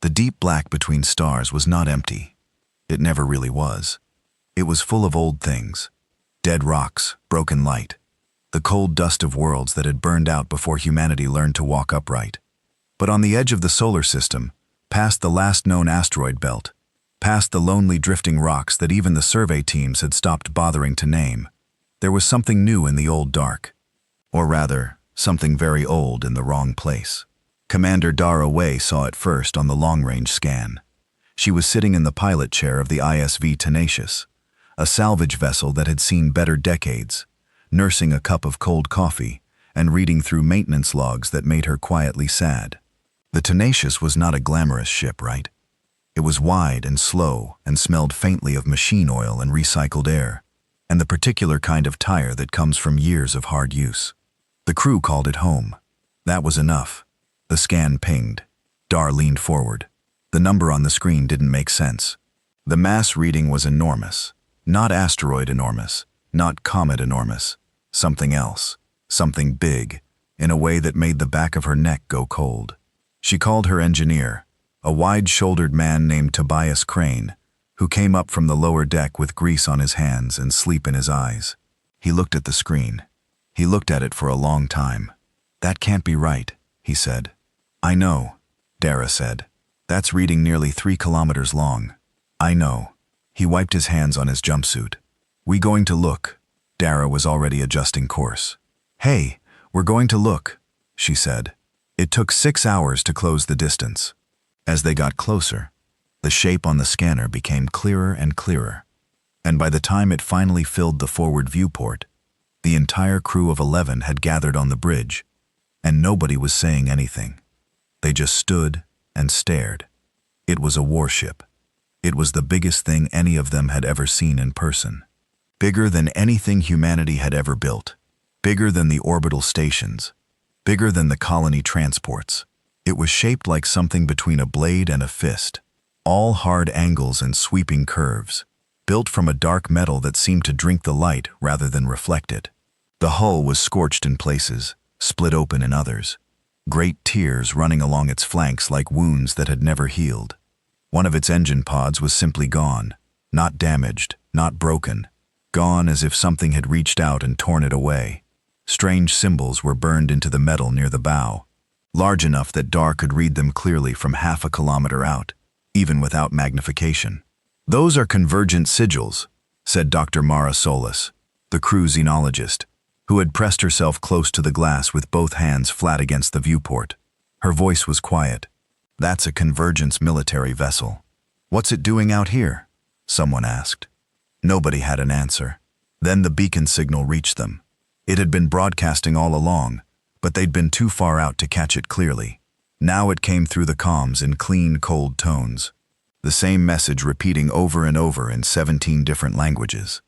The deep black between stars was not empty. It never really was. It was full of old things. Dead rocks, broken light. The cold dust of worlds that had burned out before humanity learned to walk upright. But on the edge of the solar system, past the last known asteroid belt, past the lonely drifting rocks that even the survey teams had stopped bothering to name, there was something new in the old dark. Or rather, something very old in the wrong place. Commander Dara Way saw it first on the long-range scan. She was sitting in the pilot chair of the ISV Tenacious, a salvage vessel that had seen better decades, nursing a cup of cold coffee and reading through maintenance logs that made her quietly sad. The Tenacious was not a glamorous ship, right? It was wide and slow and smelled faintly of machine oil and recycled air, and the particular kind of tire that comes from years of hard use. The crew called it home. That was enough. The scan pinged. Dar leaned forward. The number on the screen didn't make sense. The mass reading was enormous. Not asteroid enormous, not comet enormous. Something else. Something big, in a way that made the back of her neck go cold. She called her engineer, a wide-shouldered man named Tobias Crane, who came up from the lower deck with grease on his hands and sleep in his eyes. He looked at the screen. He looked at it for a long time. "That can't be right," he said. "I know," Dara said. "That's reading nearly 3 kilometers long." "I know." He wiped his hands on his jumpsuit. "We going to look." Dara was already adjusting course. "Hey, we're going to look," she said. It took 6 hours to close the distance. As they got closer, the shape on the scanner became clearer and clearer. And by the time it finally filled the forward viewport, the entire crew of 11 had gathered on the bridge, and nobody was saying anything. They just stood and stared. It was a warship. It was the biggest thing any of them had ever seen in person. Bigger than anything humanity had ever built. Bigger than the orbital stations. Bigger than the colony transports. It was shaped like something between a blade and a fist. All hard angles and sweeping curves. Built from a dark metal that seemed to drink the light rather than reflect it. The hull was scorched in places, split open in others. Great tears running along its flanks like wounds that had never healed. One of its engine pods was simply gone. Not damaged, not broken. Gone as if something had reached out and torn it away. Strange symbols were burned into the metal near the bow, large enough that Dar could read them clearly from half a kilometer out, even without magnification. "Those are convergent sigils," said Dr. Mara Solis, the crew xenologist, who had pressed herself close to the glass with both hands flat against the viewport. Her voice was quiet. "That's a convergence military vessel." "What's it doing out here?" someone asked. Nobody had an answer. Then the beacon signal reached them. It had been broadcasting all along, but they'd been too far out to catch it clearly. Now it came through the comms in clean, cold tones. The same message repeating over and over in 17 different languages.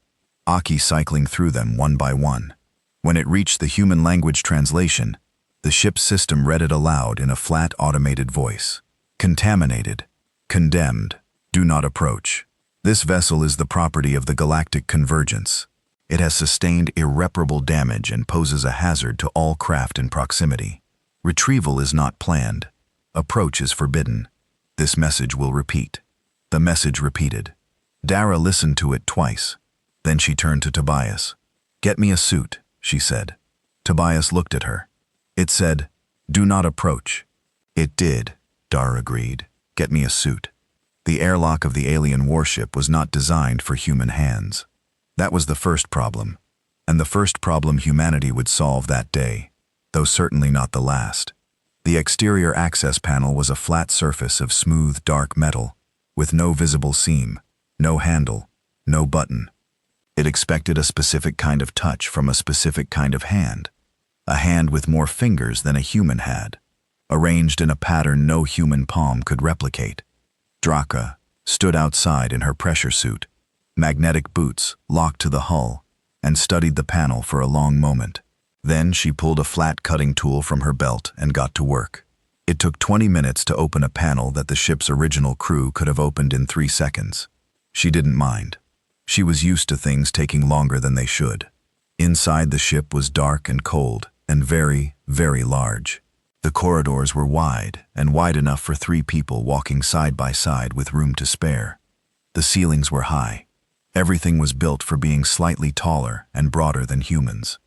Aki cycling through them one by one. When it reached the human language translation, the ship's system read it aloud in a flat, automated voice. "Contaminated. Condemned. Do not approach. This vessel is the property of the Galactic Convergence. It has sustained irreparable damage and poses a hazard to all craft in proximity. Retrieval is not planned. Approach is forbidden. This message will repeat." The message repeated. Dara listened to it twice. Then she turned to Tobias. "Get me a suit," she said. Tobias looked at her. It said, "Do not approach." It did, Dara agreed. "Get me a suit." The airlock of the alien warship was not designed for human hands. That was the first problem, and the first problem humanity would solve that day, though certainly not the last. The exterior access panel was a flat surface of smooth, dark metal, with no visible seam, no handle, no button. It expected a specific kind of touch from a specific kind of hand, a hand with more fingers than a human had, arranged in a pattern no human palm could replicate. Draka stood outside in her pressure suit, magnetic boots locked to the hull, and studied the panel for a long moment. Then she pulled a flat cutting tool from her belt and got to work. It took 20 minutes to open a panel that the ship's original crew could have opened in 3 seconds. She didn't mind. She was used to things taking longer than they should. Inside the ship was dark and cold and very, very large. The corridors were wide, and wide enough for 3 people walking side by side with room to spare. The ceilings were high. Everything was built for being slightly taller and broader than humans.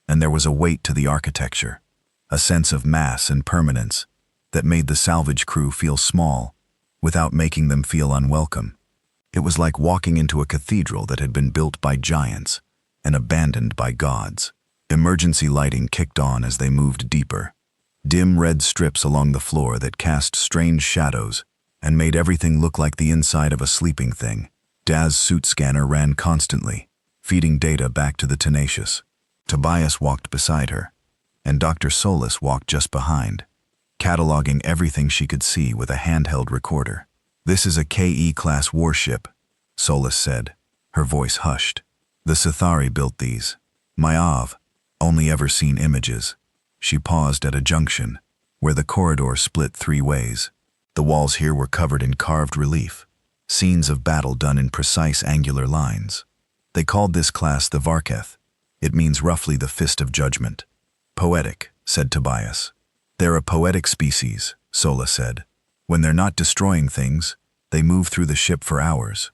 And there was a weight to the architecture, a sense of mass and permanence that made the salvage crew feel small without making them feel unwelcome. It was like walking into a cathedral that had been built by giants and abandoned by gods. Emergency lighting kicked on as they moved deeper. Dim red strips along the floor that cast strange shadows and made everything look like the inside of a sleeping thing. Daz's suit scanner ran constantly, feeding data back to the Tenacious. Tobias walked beside her, and Dr. Solis walked just behind, cataloging everything she could see with a handheld recorder. "This is a KE-class warship," Solis said, her voice hushed. "The Sithari built these. Mayav, only ever seen images." She paused at a junction, where the corridor split 3 ways. The walls here were covered in carved relief, scenes of battle done in precise angular lines. They called this class the Varketh. It means roughly the Fist of Judgment. "Poetic," said Tobias. "They're a poetic species," Sola said. "When they're not destroying things, they move through the ship for hours."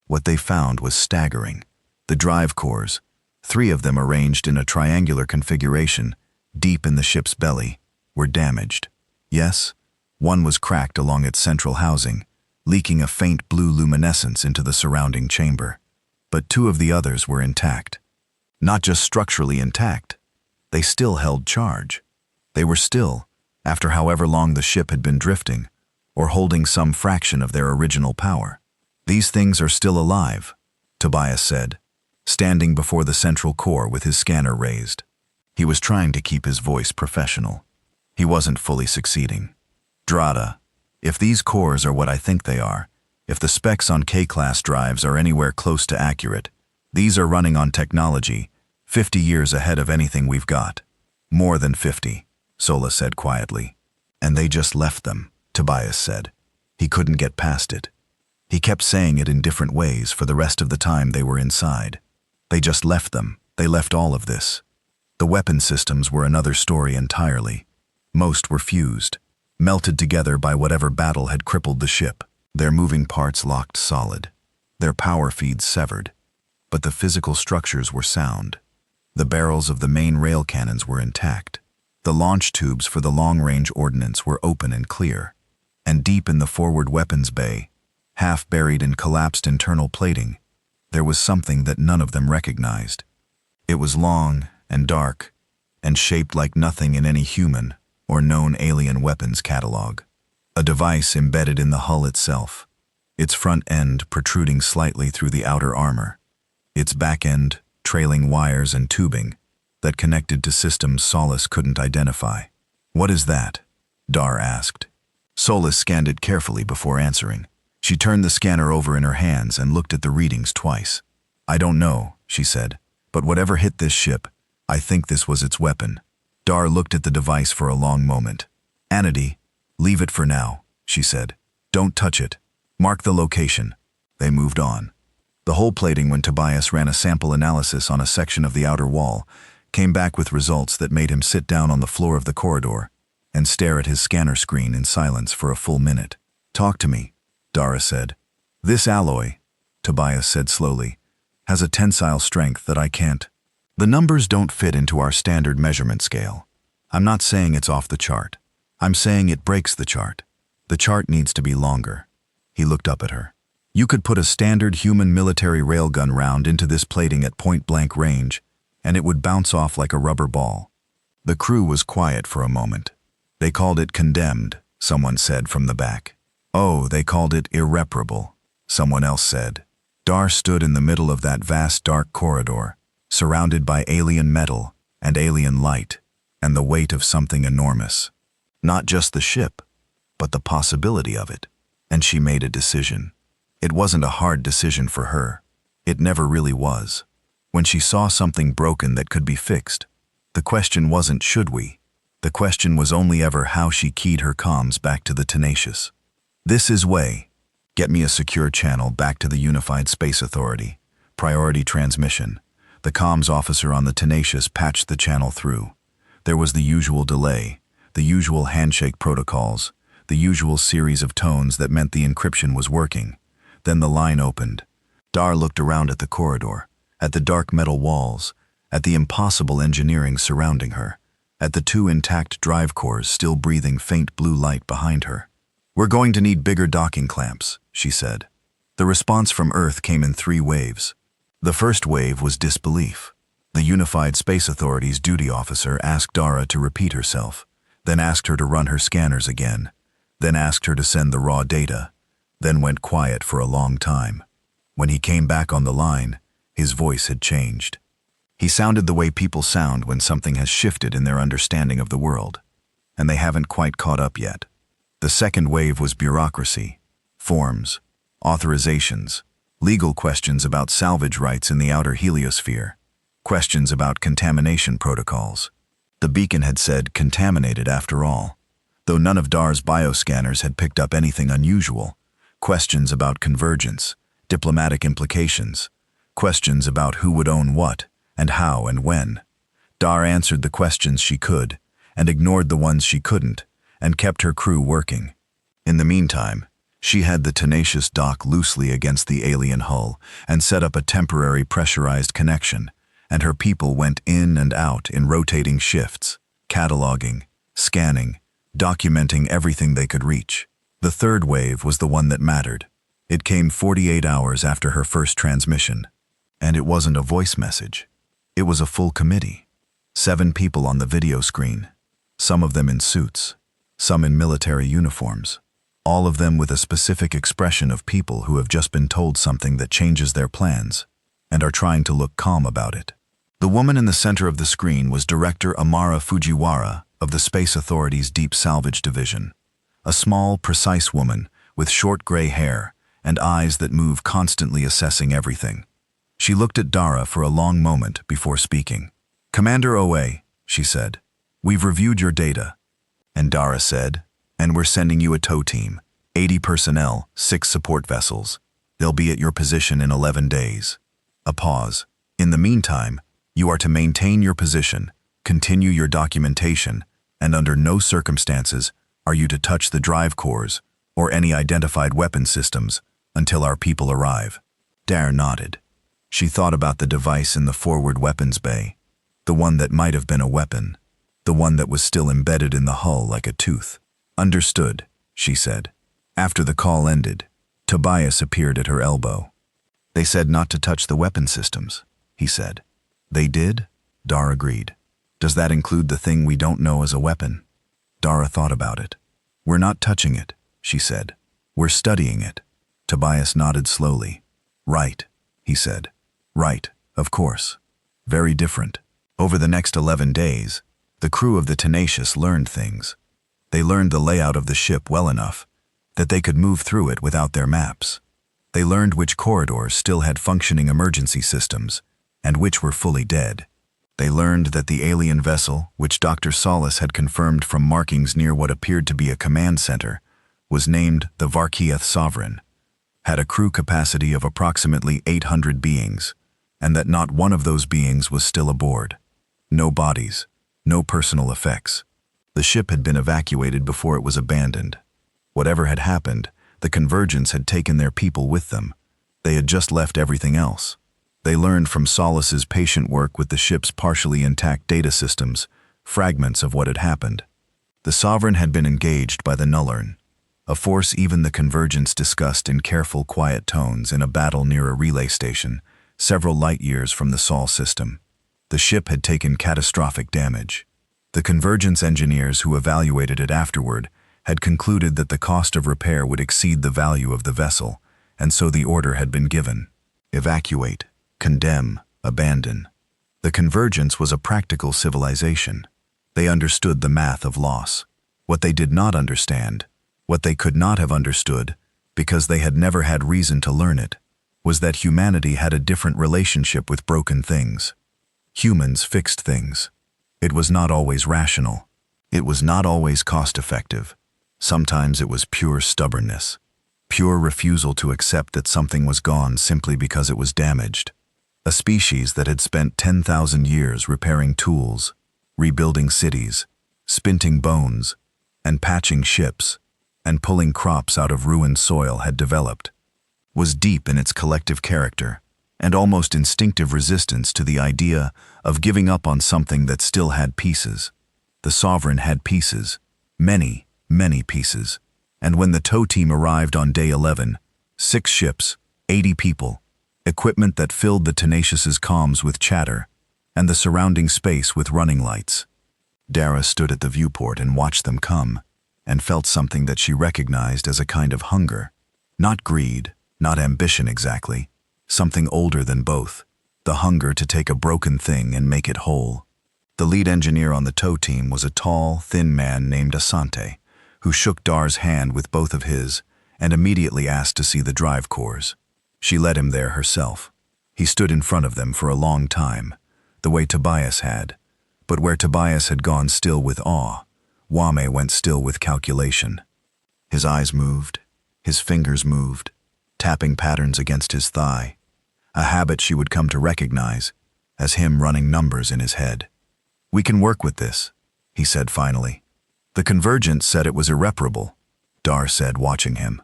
What they found was staggering. The drive cores, 3 of them arranged in a triangular configuration, deep in the ship's belly, were damaged. Yes, one was cracked along its central housing, leaking a faint blue luminescence into the surrounding chamber. But 2 of the others were intact. Not just structurally intact, they still held charge. They were still, after however long the ship had been drifting, or holding some fraction of their original power. "These things are still alive," Tobias said, standing before the central core with his scanner raised. He was trying to keep his voice professional. He wasn't fully succeeding. "Drada, if these cores are what I think they are, if the specs on K-class drives are anywhere close to accurate, these are running on technology 50 years ahead of anything we've got." "More than 50, Sola said quietly. "And they just left them," Tobias said. He couldn't get past it. He kept saying it in different ways for the rest of the time they were inside. They just left them. They left all of this. The weapon systems were another story entirely. Most were fused, melted together by whatever battle had crippled the ship. Their moving parts locked solid, their power feeds severed. But the physical structures were sound. The barrels of the main rail cannons were intact. The launch tubes for the long-range ordnance were open and clear. And deep in the forward weapons bay, half buried in collapsed internal plating, there was something that none of them recognized. It was long and dark, and shaped like nothing in any human or known alien weapons catalog. A device embedded in the hull itself, its front end protruding slightly through the outer armor, its back end trailing wires and tubing that connected to systems Solis couldn't identify. "What is that?" Dar asked. Solis scanned it carefully before answering. She turned the scanner over in her hands and looked at the readings twice. "I don't know," she said, "but whatever hit this ship, I think this was its weapon." Dar looked at the device for a long moment. "Anity, leave it for now," she said. "Don't touch it. Mark the location." They moved on. The hull plating, when Tobias ran a sample analysis on a section of the outer wall, came back with results that made him sit down on the floor of the corridor and stare at his scanner screen in silence for a full minute. "Talk to me," Dara said. "This alloy," Tobias said slowly, "has a tensile strength that I can't. The numbers don't fit into our standard measurement scale. I'm not saying it's off the chart. I'm saying it breaks the chart. The chart needs to be longer." He looked up at her. "You could put a standard human military railgun round into this plating at point-blank range, and it would bounce off like a rubber ball." The crew was quiet for a moment. "They called it condemned," someone said from the back. "Oh, they called it irreparable," someone else said. Dar stood in the middle of that vast dark corridor, surrounded by alien metal and alien light, and the weight of something enormous. Not just the ship, but the possibility of it. And she made a decision. It wasn't a hard decision for her. It never really was. When she saw something broken that could be fixed, the question wasn't should we. The question was only ever how she keyed her comms back to the Tenacious. "This is way. Get me a secure channel back to the Unified Space Authority. Priority transmission." The comms officer on the Tenacious patched the channel through. There was the usual delay, The usual handshake protocols, the usual series of tones that meant the encryption was working. Then the line opened. Dar looked around at the corridor, at the dark metal walls, at the impossible engineering surrounding her, at the two intact drive cores still breathing faint blue light behind her. "We're going to need bigger docking clamps," she said. The response from Earth came in 3 waves. The first wave was disbelief. The Unified Space Authority's duty officer asked Dara to repeat herself, then asked her to run her scanners again, then asked her to send the raw data, then went quiet for a long time. When he came back on the line, his voice had changed. He sounded the way people sound when something has shifted in their understanding of the world, and they haven't quite caught up yet. The second wave was bureaucracy, forms, authorizations, legal questions about salvage rights in the outer heliosphere, questions about contamination protocols. The beacon had said contaminated after all, though none of Dar's bioscanners had picked up anything unusual. Questions about convergence, diplomatic implications, questions about who would own what, and how and when. Dar answered the questions she could, and ignored the ones she couldn't, and kept her crew working. In the meantime, she had the tenacious dock loosely against the alien hull and set up a temporary pressurized connection, and her people went in and out in rotating shifts, cataloging, scanning, documenting everything they could reach. The third wave was the one that mattered. It came 48 hours after her first transmission. And it wasn't a voice message. It was a full committee. 7 people on the video screen, some of them in suits, some in military uniforms, all of them with a specific expression of people who have just been told something that changes their plans and are trying to look calm about it. The woman in the center of the screen was Director Amara Fujiwara of the Space Authority's Deep Salvage Division, a small, precise woman with short gray hair and eyes that move constantly assessing everything. She looked at Dara for a long moment before speaking. "Commander OA," she said, "we've reviewed your data." And Dara said, "And we're sending you a tow team, 80 personnel, 6 support vessels. They'll be at your position in 11 days. A pause. "In the meantime, you are to maintain your position, continue your documentation, and under no circumstances are you to touch the drive cores or any identified weapon systems until our people arrive." Dare nodded. She thought about the device in the forward weapons bay, the one that might have been a weapon, the one that was still embedded in the hull like a tooth. "Understood," she said. After the call ended, Tobias appeared at her elbow. "They said not to touch the weapon systems," he said. "They did?" Dar agreed. "Does that include the thing we don't know as a weapon?" Dara thought about it. "We're not touching it," she said. "We're studying it." Tobias nodded slowly. "Right," he said. "Right, of course. Very different." Over the next 11 days, the crew of the Tenacious learned things. They learned the layout of the ship well enough that they could move through it without their maps. They learned which corridors still had functioning emergency systems and which were fully dead. They learned that the alien vessel, which Dr. Solis had confirmed from markings near what appeared to be a command center, was named the Varkieth Sovereign, had a crew capacity of approximately 800 beings, and that not one of those beings was still aboard. No bodies, no personal effects. The ship had been evacuated before it was abandoned. Whatever had happened, the Convergence had taken their people with them. They had just left everything else. They learned from Solis's patient work with the ship's partially intact data systems, fragments of what had happened. The Sovereign had been engaged by the Nullern, a force even the Convergence discussed in careful, quiet tones in a battle near a relay station, several light years from the Sol system. The ship had taken catastrophic damage. The Convergence engineers who evaluated it afterward had concluded that the cost of repair would exceed the value of the vessel, and so the order had been given. Evacuate, condemn, abandon. The Convergence was a practical civilization. They understood the math of loss. What they did not understand, what they could not have understood, because they had never had reason to learn it, was that humanity had a different relationship with broken things. Humans fixed things. It was not always rational. It was not always cost-effective. Sometimes it was pure stubbornness, pure refusal to accept that something was gone simply because it was damaged. A species that had spent 10,000 years repairing tools, rebuilding cities, spinting bones, and patching ships, and pulling crops out of ruined soil had developed, was deep in its collective character and almost instinctive resistance to the idea of giving up on something that still had pieces. The Sovereign had pieces, many, many pieces, and when the tow team arrived on day 11, 6 ships, 80 people, equipment that filled the Tenacious's comms with chatter, and the surrounding space with running lights. Dara stood at the viewport and watched them come, and felt something that she recognized as a kind of hunger. Not greed, not ambition exactly, something older than both, the hunger to take a broken thing and make it whole. The lead engineer on the tow team was a tall, thin man named Asante, who shook Dar's hand with both of his and immediately asked to see the drive cores. She led him there herself. He stood in front of them for a long time, the way Tobias had, but where Tobias had gone still with awe, Wame went still with calculation. His eyes moved, his fingers moved, tapping patterns against his thigh, a habit she would come to recognize as him running numbers in his head. "We can work with this," he said finally. "The Convergence said it was irreparable," Dar said, watching him.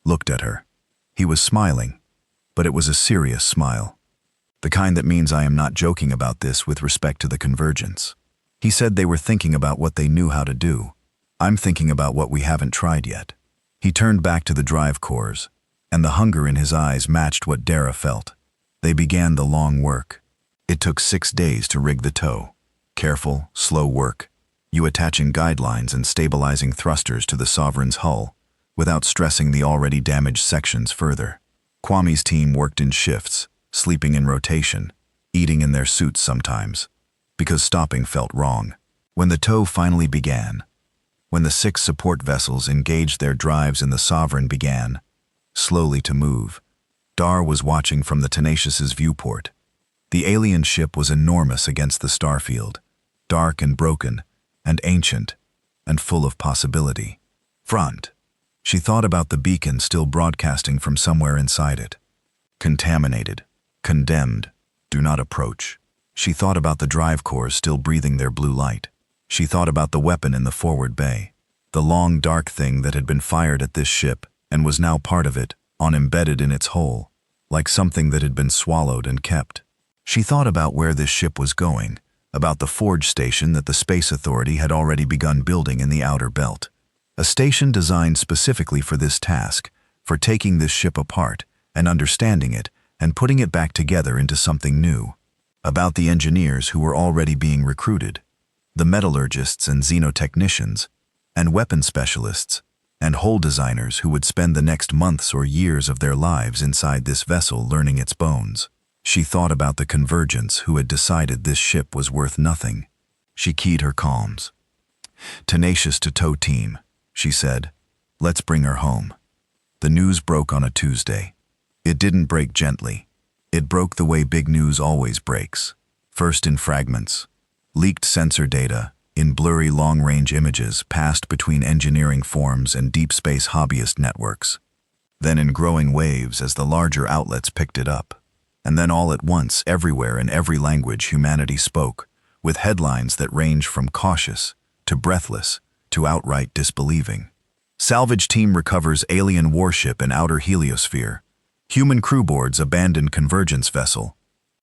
Looked at her. He was smiling, but it was a serious smile. "The kind that means I am not joking about this with respect to the Convergence." He said they were thinking about what they knew how to do. "I'm thinking about what we haven't tried yet." He turned back to the drive cores, and the hunger in his eyes matched what Dara felt. They began the long work. It took 6 days to rig the tow. Careful, slow work, you attaching guidelines and stabilizing thrusters to the Sovereign's hull, without stressing the already damaged sections further. Kwame's team worked in shifts, sleeping in rotation, eating in their suits sometimes, because stopping felt wrong. When the tow finally began, when the 6 support vessels engaged their drives and the Sovereign began, slowly to move, Dar was watching from the Tenacious's viewport. The alien ship was enormous against the starfield, dark and broken, and ancient, and full of possibility. Front. She thought about the beacon still broadcasting from somewhere inside it. Contaminated, condemned, do not approach. She thought about the drive cores still breathing their blue light. She thought about the weapon in the forward bay, the long dark thing that had been fired at this ship and was now part of it, embedded in its hull, like something that had been swallowed and kept. She thought about where this ship was going, about the forge station that the Space Authority had already begun building in the outer belt. A station designed specifically for this task, for taking this ship apart and understanding it and putting it back together into something new. About the engineers who were already being recruited, the metallurgists and xenotechnicians, and weapon specialists, and hull designers who would spend the next months or years of their lives inside this vessel learning its bones. She thought about the Convergence who had decided this ship was worth nothing. She keyed her comms. "Tenacious to tow team," she said. "Let's bring her home." The news broke on a Tuesday. It didn't break gently. It broke the way big news always breaks. First in fragments. Leaked sensor data, in blurry long-range images passed between engineering forums and deep space hobbyist networks. Then in growing waves as the larger outlets picked it up. And then all at once, everywhere in every language humanity spoke, with headlines that range from cautious to breathless to outright disbelieving. Salvage team recovers alien warship in outer heliosphere. Human crew boards abandon Convergence vessel.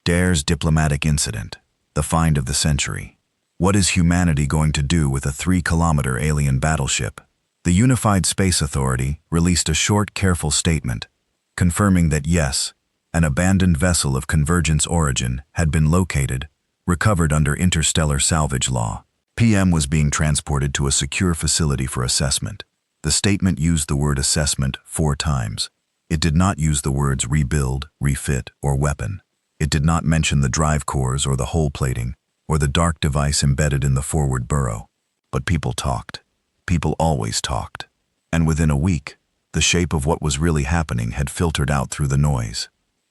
Dare's diplomatic incident. The find of the century. What is humanity going to do with a 3-kilometer alien battleship? The Unified Space Authority released a short, careful statement, confirming that yes, an abandoned vessel of Convergence origin had been located, recovered under interstellar salvage law. PM was being transported to a secure facility for assessment. The statement used the word assessment 4 times. It did not use the words rebuild, refit, or weapon. It did not mention the drive cores or the hull plating, or the dark device embedded in the forward burrow. But people talked. People always talked. And within a week, the shape of what was really happening had filtered out through the noise.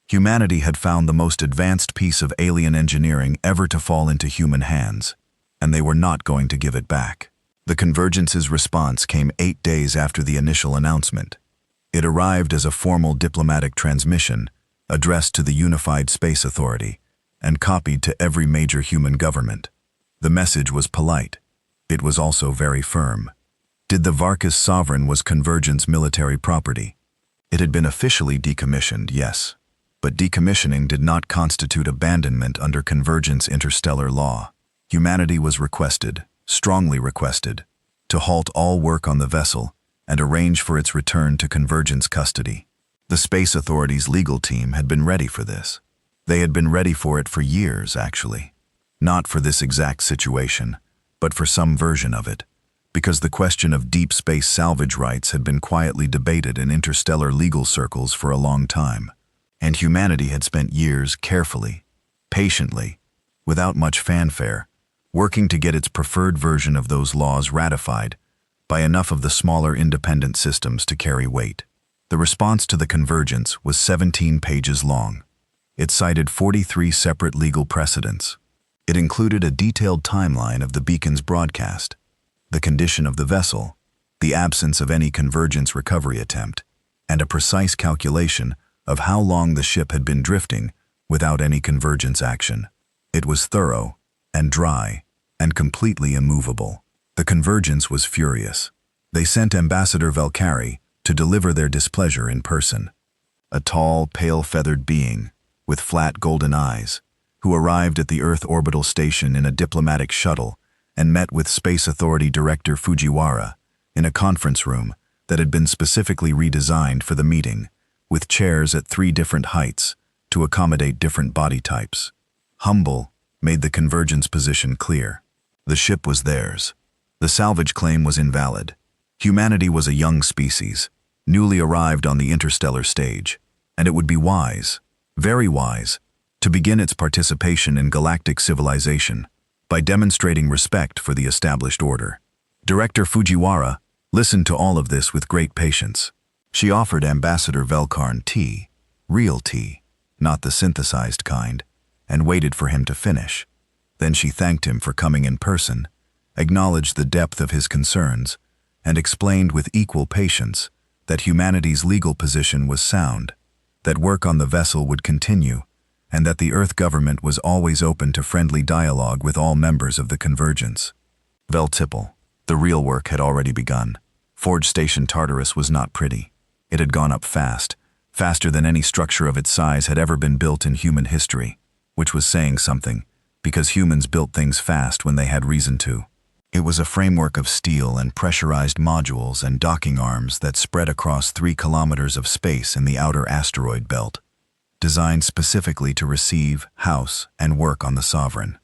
Humanity had found the most advanced piece of alien engineering ever to fall into human hands, and they were not going to give it back. The Convergence's response came 8 days after the initial announcement. It arrived as a formal diplomatic transmission addressed to the Unified Space Authority and copied to every major human government. The message was polite, It was also very firm. Did the Varkas Sovereign was Convergence military property? It had been officially decommissioned, yes, but decommissioning did not constitute abandonment under Convergence interstellar law. Humanity was requested, strongly requested, to halt all work on the vessel and arrange for its return to Convergence custody. The Space Authority's legal team had been ready for this. They had been ready for it for years, actually. Not for this exact situation, but for some version of it, because the question of deep space salvage rights had been quietly debated in interstellar legal circles for a long time, and humanity had spent years carefully, patiently, without much fanfare, working to get its preferred version of those laws ratified by enough of the smaller independent systems to carry weight. The response to the Convergence was 17 pages long. It cited 43 separate legal precedents. It included a detailed timeline of the beacon's broadcast, the condition of the vessel, the absence of any Convergence recovery attempt, and a precise calculation of how long the ship had been drifting without any Convergence action. It was thorough and dry and completely immovable. The Convergence was furious. They sent Ambassador Valkyrie to deliver their displeasure in person. A tall, pale-feathered being with flat golden eyes, who arrived at the Earth orbital station in a diplomatic shuttle and met with Space Authority Director Fujiwara in a conference room that had been specifically redesigned for the meeting, with chairs at 3 different heights to accommodate different body types. Humble made the Convergence position clear. The ship was theirs. The salvage claim was invalid. Humanity was a young species, newly arrived on the interstellar stage, and it would be wise, very wise, to begin its participation in galactic civilization by demonstrating respect for the established order. Director Fujiwara listened to all of this with great patience. She offered Ambassador Velkarn tea, real tea, not the synthesized kind, and waited for him to finish. Then she thanked him for coming in person, acknowledged the depth of his concerns, and explained with equal patience that humanity's legal position was sound, that work on the vessel would continue, and that the Earth government was always open to friendly dialogue with all members of the Convergence. Vel Tipple. The real work had already begun. Forge Station Tartarus was not pretty. It had gone up fast, faster than any structure of its size had ever been built in human history, which was saying something, because humans built things fast when they had reason to. It was a framework of steel and pressurized modules and docking arms that spread across 3 kilometers of space in the outer asteroid belt, designed specifically to receive, house, and work on the Sovereign.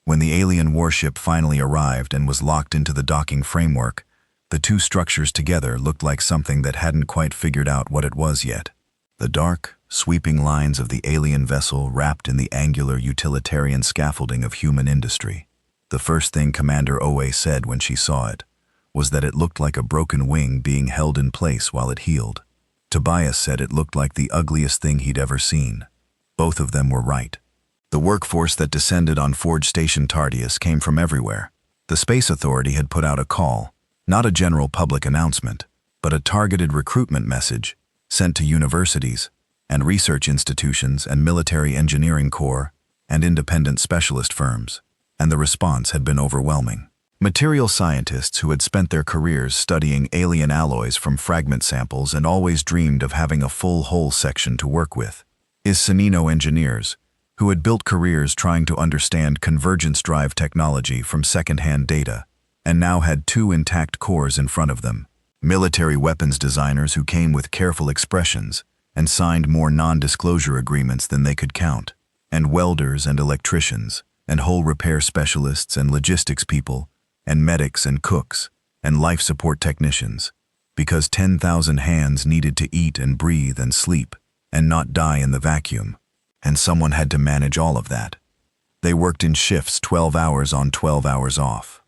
When the alien warship finally arrived and was locked into the docking framework, the 2 structures together looked like something that hadn't quite figured out what it was yet. The dark, sweeping lines of the alien vessel wrapped in the angular utilitarian scaffolding of human industry. The first thing Commander Oe said when she saw it was that it looked like a broken wing being held in place while it healed. Tobias said it looked like the ugliest thing he'd ever seen. Both of them were right. The workforce that descended on Forge Station Tartarus came from everywhere. The Space Authority had put out a call, not a general public announcement, but a targeted recruitment message sent to universities and research institutions and military engineering corps and independent specialist firms, and the response had been overwhelming. Material scientists who had spent their careers studying alien alloys from fragment samples and always dreamed of having a full hull section to work with. Sanino engineers, who had built careers trying to understand convergence drive technology from second-hand data, and now had 2 intact cores in front of them. Military weapons designers who came with careful expressions and signed more non-disclosure agreements than they could count, and welders and electricians, and hull repair specialists and logistics people, and medics and cooks, and life support technicians, because 10,000 hands needed to eat and breathe and sleep, and not die in the vacuum, and someone had to manage all of that. They worked in shifts 12 hours on 12 hours off.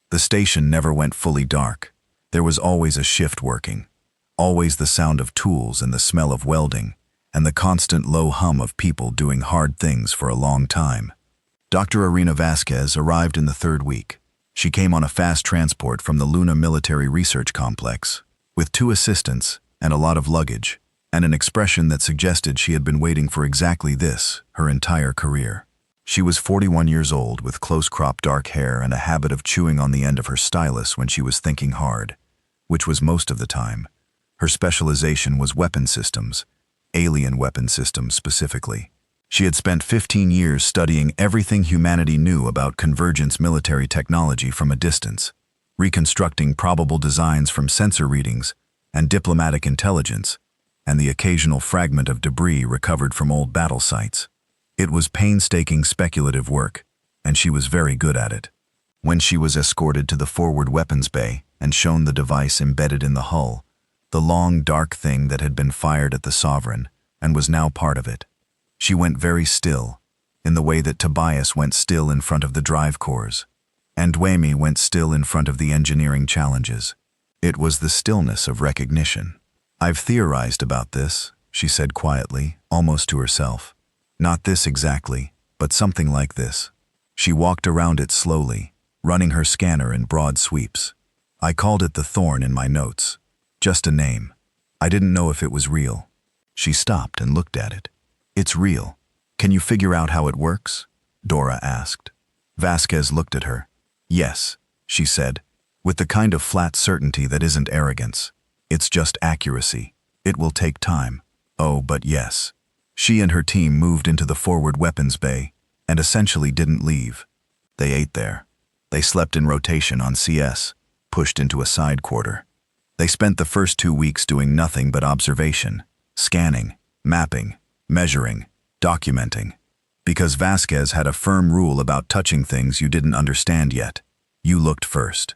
The station never went fully dark. There was always a shift working, always the sound of tools and the smell of welding, and the constant low hum of people doing hard things for a long time. Dr. Irina Vasquez arrived in the 3rd week. She came on a fast transport from the Luna Military Research Complex, with 2 assistants and a lot of luggage, and an expression that suggested she had been waiting for exactly this her entire career. She was 41 years old with close-cropped dark hair and a habit of chewing on the end of her stylus when she was thinking hard, which was most of the time. Her specialization was weapon systems, alien weapon systems specifically. She had spent 15 years studying everything humanity knew about convergence military technology from a distance, reconstructing probable designs from sensor readings and diplomatic intelligence, and the occasional fragment of debris recovered from old battle sites. It was painstaking speculative work, and she was very good at it. When she was escorted to the forward weapons bay and shown the device embedded in the hull, the long, dark thing that had been fired at the Sovereign and was now part of it, she went very still, in the way that Tobias went still in front of the drive cores, and Dwayme went still in front of the engineering challenges. It was the stillness of recognition. "I've theorized about this," she said quietly, almost to herself. "Not this exactly, but something like this." She walked around it slowly, running her scanner in broad sweeps. "I called it the Thorn in my notes. Just a name. I didn't know if it was real." She stopped and looked at it. "It's real. Can you figure out how it works?" Dora asked. Vasquez looked at her. "Yes," she said, with the kind of flat certainty that isn't arrogance. "It's just accuracy. It will take time. Oh, but yes." She and her team moved into the forward weapons bay and essentially didn't leave. They ate there. They slept in rotation on CS, pushed into a side quarter. They spent the first 2 weeks doing nothing but observation, scanning, mapping, measuring, documenting. Because Vasquez had a firm rule about touching things you didn't understand yet. You looked first.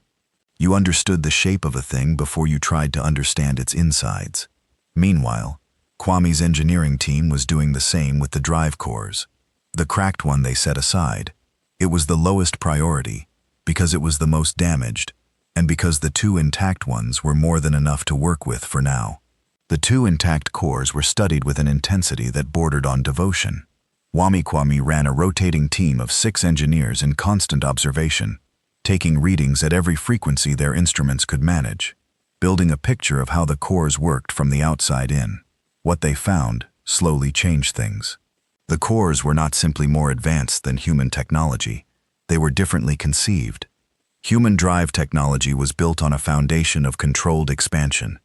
You understood the shape of a thing before you tried to understand its insides. Meanwhile, Kwame's engineering team was doing the same with the drive cores. The cracked one they set aside. It was the lowest priority, because it was the most damaged, and because the 2 intact ones were more than enough to work with for now. The 2 intact cores were studied with an intensity that bordered on devotion. Kwame ran a rotating team of 6 engineers in constant observation, taking readings at every frequency their instruments could manage, building a picture of how the cores worked from the outside in. What they found slowly changed things. The cores were not simply more advanced than human technology, they were differently conceived. Human drive technology was built on a foundation of controlled expansion.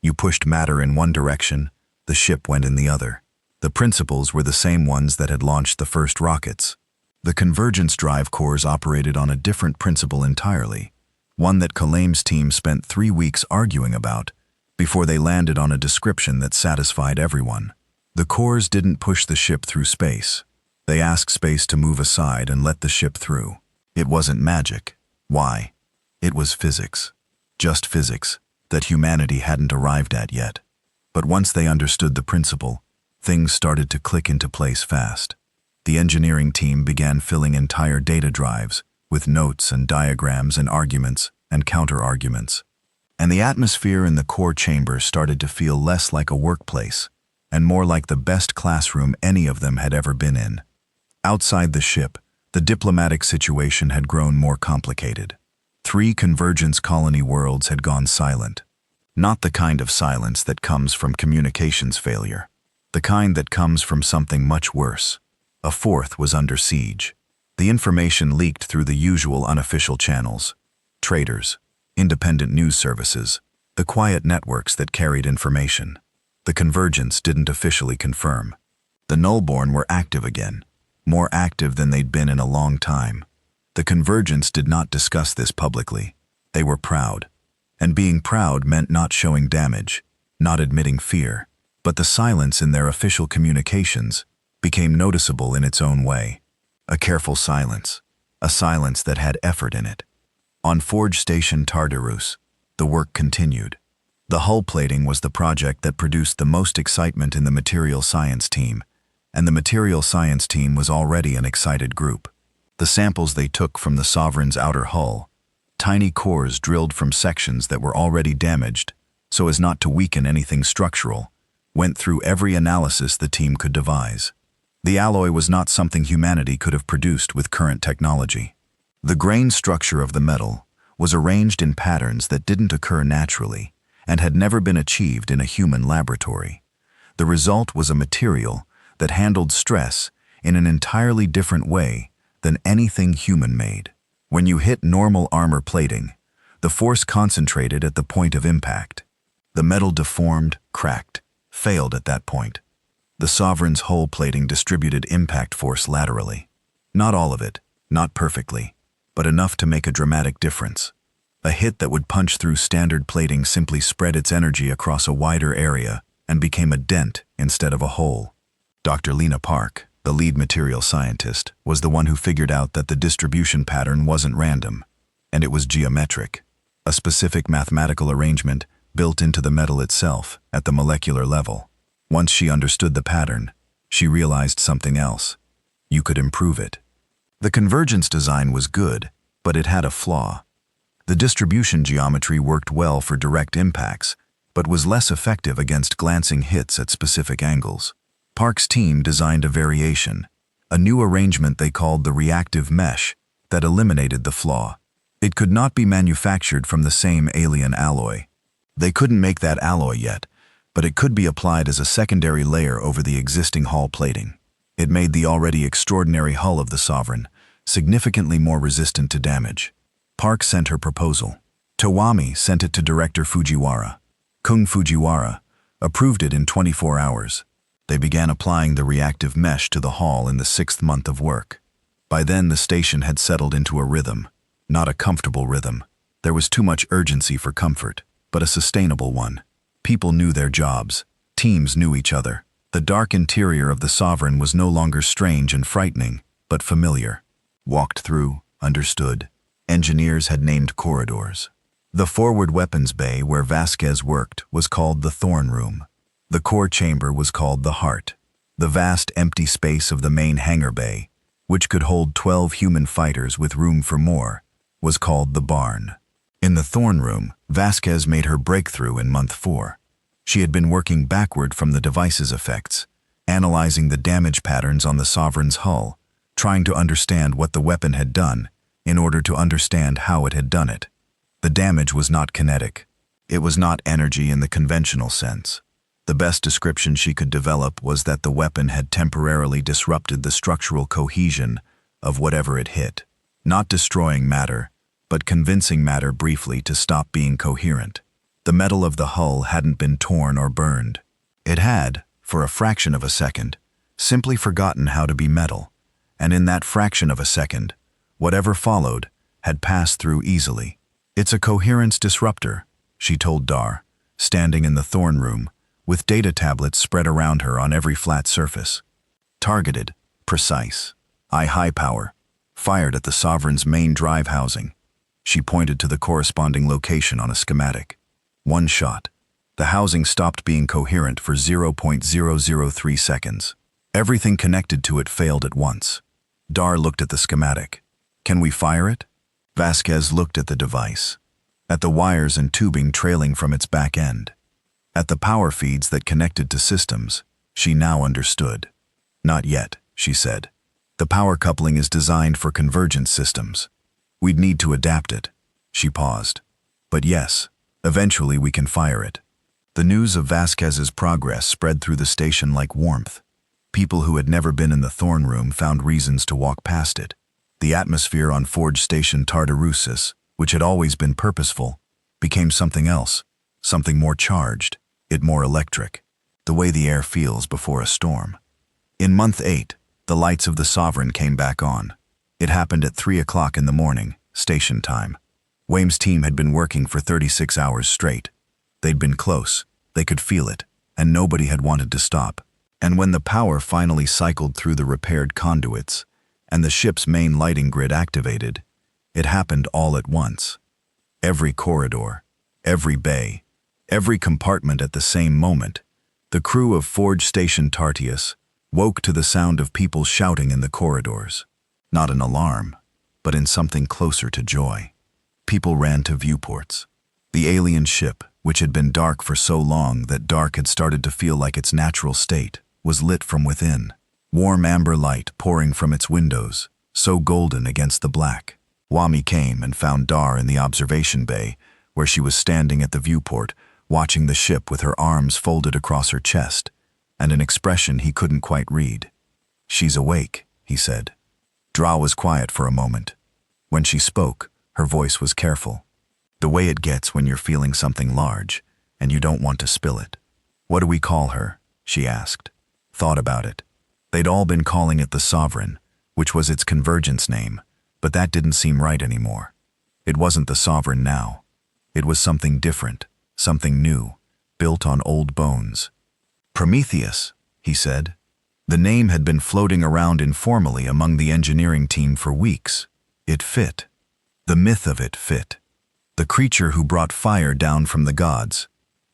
You pushed matter in one direction, the ship went in the other. The principles were the same ones that had launched the first rockets. The convergence drive cores operated on a different principle entirely, one that Kalame's team spent 3 weeks arguing about before they landed on a description that satisfied everyone. The cores didn't push the ship through space. They asked space to move aside and let the ship through. It wasn't magic. Why? It was physics. Just physics that humanity hadn't arrived at yet. But once they understood the principle, things started to click into place fast. The engineering team began filling entire data drives with notes and diagrams and arguments and counter-arguments. And the atmosphere in the core chamber started to feel less like a workplace and more like the best classroom any of them had ever been in. Outside the ship, the diplomatic situation had grown more complicated. 3 convergence colony worlds had gone silent. Not the kind of silence that comes from communications failure. The kind that comes from something much worse. A 4th was under siege. The information leaked through the usual unofficial channels. Traders, independent news services, the quiet networks that carried information. The convergence didn't officially confirm. The Nullborn were active again, more active than they'd been in a long time. The convergence did not discuss this publicly. They were proud. And being proud meant not showing damage, not admitting fear. But the silence in their official communications became noticeable in its own way. A careful silence, a silence that had effort in it. On Forge Station Tartarus, the work continued. The hull plating was the project that produced the most excitement in the material science team, and the material science team was already an excited group. The samples they took from the Sovereign's outer hull, tiny cores drilled from sections that were already damaged, so as not to weaken anything structural, went through every analysis the team could devise. The alloy was not something humanity could have produced with current technology. The grain structure of the metal was arranged in patterns that didn't occur naturally and had never been achieved in a human laboratory. The result was a material that handled stress in an entirely different way than anything human-made. When you hit normal armor plating, the force concentrated at the point of impact. The metal deformed, cracked, failed at that point. The Sovereign's hull plating distributed impact force laterally. Not all of it, not perfectly, but enough to make a dramatic difference. A hit that would punch through standard plating simply spread its energy across a wider area and became a dent instead of a hole. Dr. Lena Park, the lead material scientist, was the one who figured out that the distribution pattern wasn't random, and it was geometric, a specific mathematical arrangement built into the metal itself at the molecular level. Once she understood the pattern, she realized something else. You could improve it. The convergence design was good, but it had a flaw. The distribution geometry worked well for direct impacts, but was less effective against glancing hits at specific angles. Park's team designed a variation, a new arrangement they called the reactive mesh, that eliminated the flaw. It could not be manufactured from the same alien alloy. They couldn't make that alloy yet, but it could be applied as a secondary layer over the existing hull plating. It made the already extraordinary hull of the Sovereign significantly more resistant to damage. Park sent her proposal. Tawami sent it to director Fujiwara. Kung Fujiwara approved it in 24 hours. They began applying the reactive mesh to the hull in the 6th month of work. By then, the station had settled into a rhythm. Not a comfortable rhythm. There was too much urgency for comfort, but a sustainable one. People knew their jobs. Teams knew each other. The dark interior of the Sovereign was no longer strange and frightening, but familiar. Walked through, understood. Engineers had named corridors. The forward weapons bay where Vasquez worked was called the Thorn Room. The core chamber was called the Heart. The vast empty space of the main hangar bay, which could hold 12 human fighters with room for more, was called the Barn. In the Thorn Room, Vasquez made her breakthrough in month 4. She had been working backward from the device's effects, analyzing the damage patterns on the Sovereign's hull, trying to understand what the weapon had done in order to understand how it had done it. The damage was not kinetic. It was not energy in the conventional sense. The best description she could develop was that the weapon had temporarily disrupted the structural cohesion of whatever it hit, not destroying matter, but convincing matter briefly to stop being coherent. The metal of the hull hadn't been torn or burned. It had, for a fraction of a second, simply forgotten how to be metal, and in that fraction of a second, whatever followed had passed through easily. It's a coherence disruptor, she told Dar, standing in the Thorn Room, with data tablets spread around her on every flat surface. Targeted, precise, high power, fired at the Sovereign's main drive housing. She pointed to the corresponding location on a schematic. One shot. The housing stopped being coherent for 0.003 seconds. Everything connected to it failed at once. Dar looked at the schematic. Can we fire it? Vasquez looked at the device, at the wires and tubing trailing from its back end, at the power feeds that connected to systems. She now understood. Not yet, she said. The power coupling is designed for convergent systems. We'd need to adapt it. She paused. But yes, eventually we can fire it. The news of Vasquez's progress spread through the station like warmth. People who had never been in the Thorn Room found reasons to walk past it. The atmosphere on Forge Station Tartarusis, which had always been purposeful, became something else, something more charged, it more electric, the way the air feels before a storm. In month 8, the lights of the Sovereign came back on. It happened at 3 o'clock in the morning, station time. Wame's team had been working for 36 hours straight. They'd been close, they could feel it, and nobody had wanted to stop. And when the power finally cycled through the repaired conduits, and the ship's main lighting grid activated, it happened all at once. Every corridor, every bay, every compartment at the same moment, the crew of Forge Station Tartius woke to the sound of people shouting in the corridors. Not an alarm, but in something closer to joy. People ran to viewports. The alien ship, which had been dark for so long that dark had started to feel like its natural state, was lit from within. Warm amber light pouring from its windows, so golden against the black. Wami came and found Dar in the observation bay, where she was standing at the viewport, watching the ship with her arms folded across her chest, and an expression he couldn't quite read. "She's awake," he said. Dra was quiet for a moment. When she spoke, her voice was careful. The way it gets when you're feeling something large, and you don't want to spill it. "What do we call her?" she asked. Thought about it. They'd all been calling it the Sovereign, which was its convergence name, but that didn't seem right anymore. It wasn't the Sovereign now. It was something different, something new, built on old bones. "Prometheus," he said. The name had been floating around informally among the engineering team for weeks. It fit. The myth of it fit. The creature who brought fire down from the gods,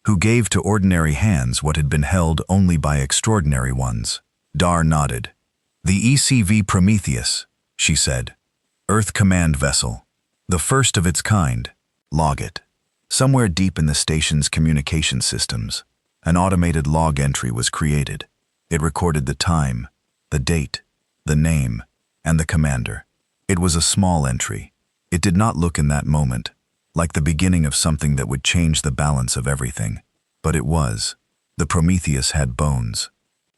who gave to ordinary hands what had been held only by extraordinary ones. Dar nodded. "The ECV Prometheus," she said. "Earth Command Vessel. The first of its kind. Log it." Somewhere deep in the station's communication systems, an automated log entry was created. It recorded the time, the date, the name, and the commander. It was a small entry. It did not look in that moment like the beginning of something that would change the balance of everything. But it was. The Prometheus had bones.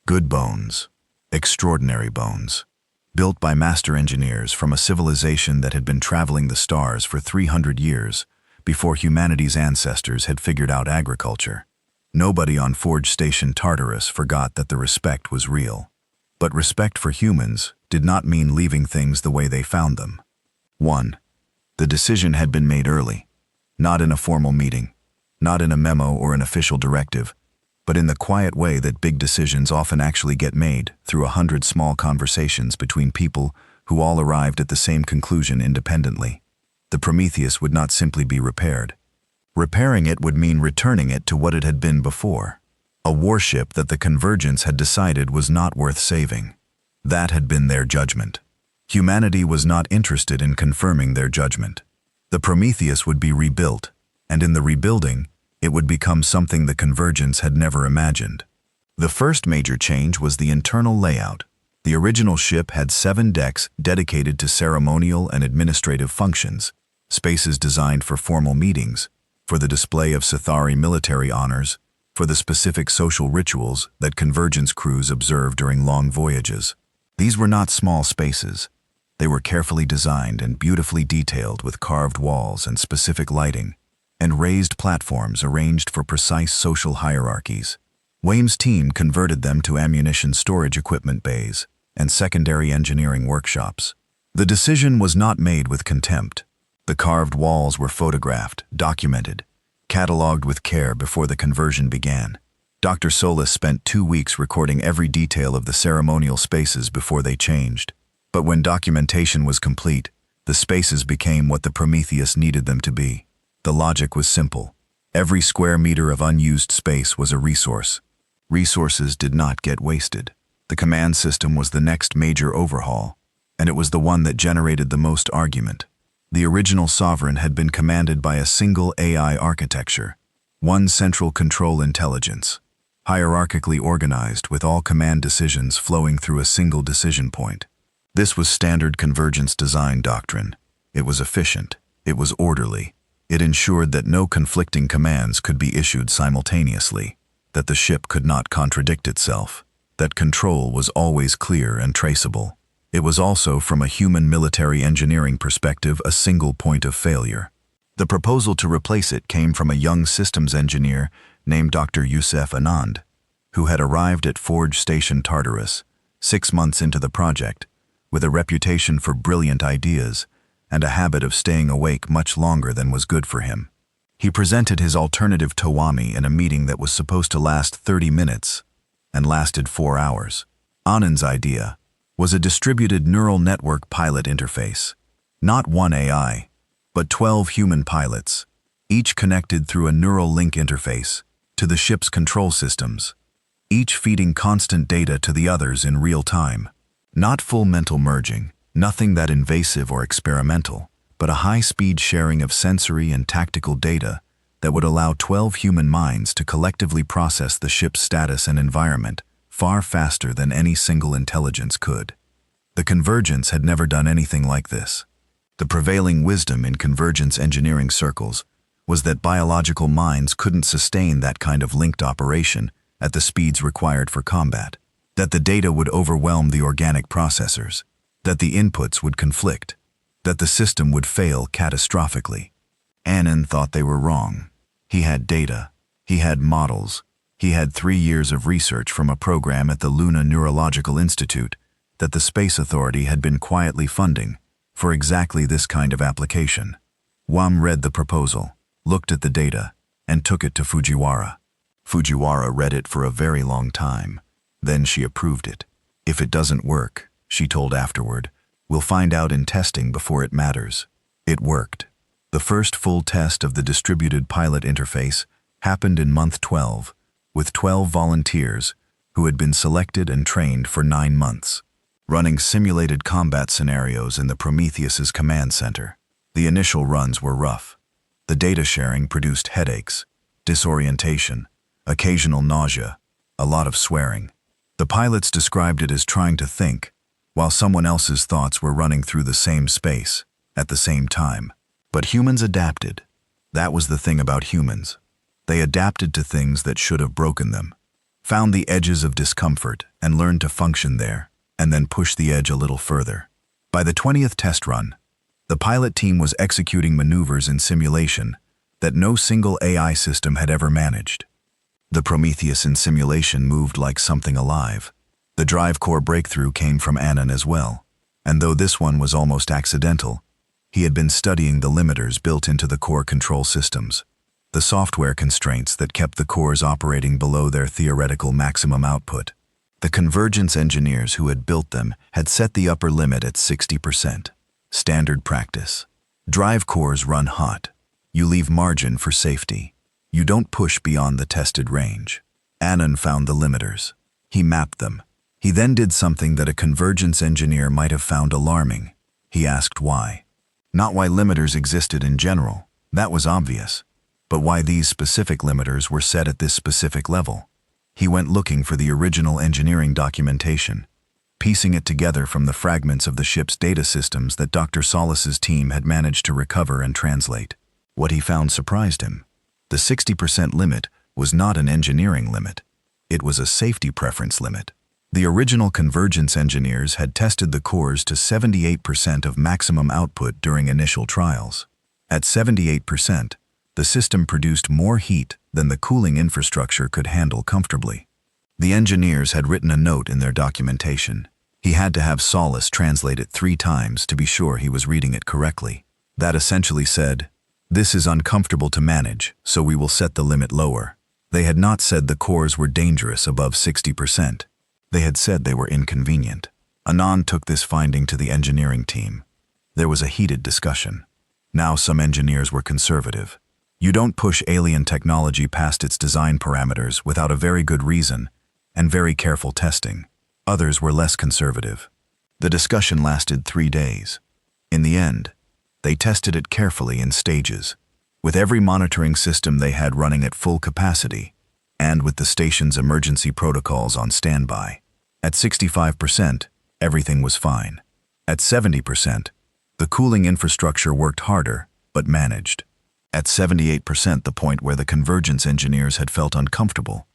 Good bones. Extraordinary bones. Built by master engineers from a civilization that had been traveling the stars for 300 years before humanity's ancestors had figured out agriculture. Nobody on Forge Station Tartarus forgot that the respect was real. But respect for humans did not mean leaving things the way they found them. 1. The decision had been made early. Not in a formal meeting, not in a memo or an official directive, but in the quiet way that big decisions often actually get made through 100 small conversations between people who all arrived at the same conclusion independently. The Prometheus would not simply be repaired. Repairing it would mean returning it to what it had been before. A warship that the Convergence had decided was not worth saving. That had been their judgment. Humanity was not interested in confirming their judgment. The Prometheus would be rebuilt, and in the rebuilding, it would become something the Convergence had never imagined. The first major change was the internal layout. The original ship had 7 decks dedicated to ceremonial and administrative functions, spaces designed for formal meetings, for the display of Sithari military honors, for the specific social rituals that Convergence crews observe during long voyages. These were not small spaces. They were carefully designed and beautifully detailed with carved walls and specific lighting, and raised platforms arranged for precise social hierarchies. Wayne's team converted them to ammunition storage equipment bays and secondary engineering workshops. The decision was not made with contempt. The carved walls were photographed, documented, catalogued with care before the conversion began. Dr. Solis spent 2 weeks recording every detail of the ceremonial spaces before they changed. But when documentation was complete, the spaces became what the Prometheus needed them to be. The logic was simple. Every square meter of unused space was a resource. Resources did not get wasted. The command system was the next major overhaul, and it was the one that generated the most argument. The original Sovereign had been commanded by a single AI architecture, one central control intelligence, hierarchically organized with all command decisions flowing through a single decision point. This was standard Convergence design doctrine. It was efficient. It was orderly. It ensured that no conflicting commands could be issued simultaneously, that the ship could not contradict itself, that control was always clear and traceable. It was also, from a human military engineering perspective, a single point of failure. The proposal to replace it came from a young systems engineer named Dr. Youssef Anand, who had arrived at Forge Station Tartarus 6 months into the project, with a reputation for brilliant ideas and a habit of staying awake much longer than was good for him. He presented his alternative Tawami in a meeting that was supposed to last 30 minutes and lasted 4 hours. Anand's idea was a distributed neural network pilot interface. Not one AI, but 12 human pilots, each connected through a neural link interface to the ship's control systems, each feeding constant data to the others in real time. Not full mental merging, nothing that invasive or experimental, but a high-speed sharing of sensory and tactical data that would allow 12 human minds to collectively process the ship's status and environment far faster than any single intelligence could. The Convergence had never done anything like this. The prevailing wisdom in Convergence engineering circles was that biological minds couldn't sustain that kind of linked operation at the speeds required for combat. that the data would overwhelm the organic processors, that the inputs would conflict, that the system would fail catastrophically. Annan thought they were wrong. He had data. He had models. He had 3 years of research from a program at the Luna Neurological Institute that the Space Authority had been quietly funding for exactly this kind of application. Wam read the proposal, looked at the data, and took it to Fujiwara. Fujiwara read it for a very long time. Then she approved it. If it doesn't work, she told afterward, we'll find out in testing before it matters. It worked. The first full test of the distributed pilot interface happened in month 12, with 12 volunteers who had been selected and trained for 9 months, running simulated combat scenarios in the Prometheus's command center. The initial runs were rough. The data sharing produced headaches, disorientation, occasional nausea, a lot of swearing. The pilots described it as trying to think, while someone else's thoughts were running through the same space, at the same time. But humans adapted. That was the thing about humans. They adapted to things that should have broken them, found the edges of discomfort and learned to function there, and then pushed the edge a little further. By the 20th test run, the pilot team was executing maneuvers in simulation that no single AI system had ever managed. The Prometheus in simulation moved like something alive. The drive core breakthrough came from Annan as well, and though this one was almost accidental, he had been studying the limiters built into the core control systems, the software constraints that kept the cores operating below their theoretical maximum output. The convergence engineers who had built them had set the upper limit at 60%. Standard practice. Drive cores run hot. You leave margin for safety. You don't push beyond the tested range. Annan found the limiters. He mapped them. He then did something that a convergence engineer might have found alarming. He asked why. Not why limiters existed in general, that was obvious, but why these specific limiters were set at this specific level. He went looking for the original engineering documentation, piecing it together from the fragments of the ship's data systems that Dr. Solis's team had managed to recover and translate. What he found surprised him. The 60% limit was not an engineering limit. It was a safety preference limit. The original convergence engineers had tested the cores to 78% of maximum output during initial trials. At 78%, the system produced more heat than the cooling infrastructure could handle comfortably. The engineers had written a note in their documentation. He had to have Solis translate it 3 times to be sure he was reading it correctly. That essentially said, "This is uncomfortable to manage, so we will set the limit lower." They had not said the cores were dangerous above 60%. They had said they were inconvenient. Anand took this finding to the engineering team. There was a heated discussion. Now some engineers were conservative. You don't push alien technology past its design parameters without a very good reason and very careful testing. Others were less conservative. The discussion lasted 3 days. In the end, they tested it carefully in stages, with every monitoring system they had running at full capacity, and with the station's emergency protocols on standby. At 65%, everything was fine. At 70%, the cooling infrastructure worked harder, but managed. At 78%, the point where the convergence engineers had felt uncomfortable,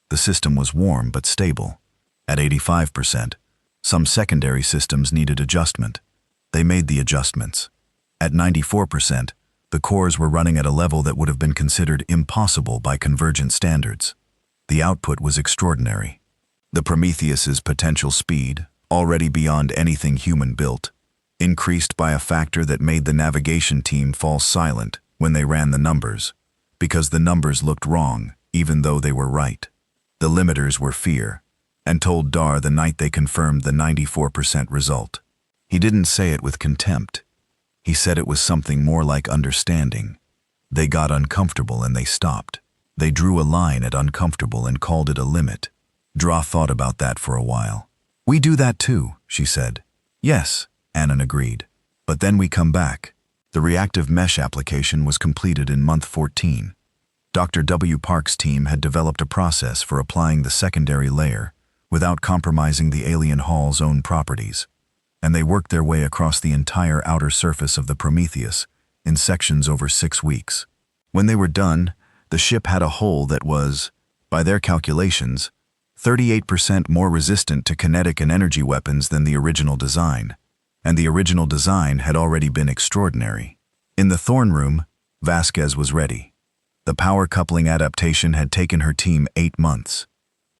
the system was warm but stable. At 85%, some secondary systems needed adjustment. They made the adjustments. At 94%, the cores were running at a level that would have been considered impossible by convergent standards. The output was extraordinary. The Prometheus's potential speed, already beyond anything human-built, increased by a factor that made the navigation team fall silent when they ran the numbers, because the numbers looked wrong, even though they were right. The limiters were fear, and told Dar the night they confirmed the 94% result. He didn't say it with contempt. He said it was something more like understanding. They got uncomfortable and they stopped. They drew a line at uncomfortable and called it a limit. Dra thought about that for a while. "We do that too," she said. "Yes," Annan agreed. "But then we come back." The reactive mesh application was completed in month 14. Dr. W. Park's team had developed a process for applying the secondary layer without compromising the alien hull's own properties, and they worked their way across the entire outer surface of the Prometheus in sections over 6 weeks. When they were done, the ship had a hull that was, by their calculations, 38% more resistant to kinetic and energy weapons than the original design. And the original design had already been extraordinary. In the Thorn Room, Vasquez was ready. The power coupling adaptation had taken her team 8 months.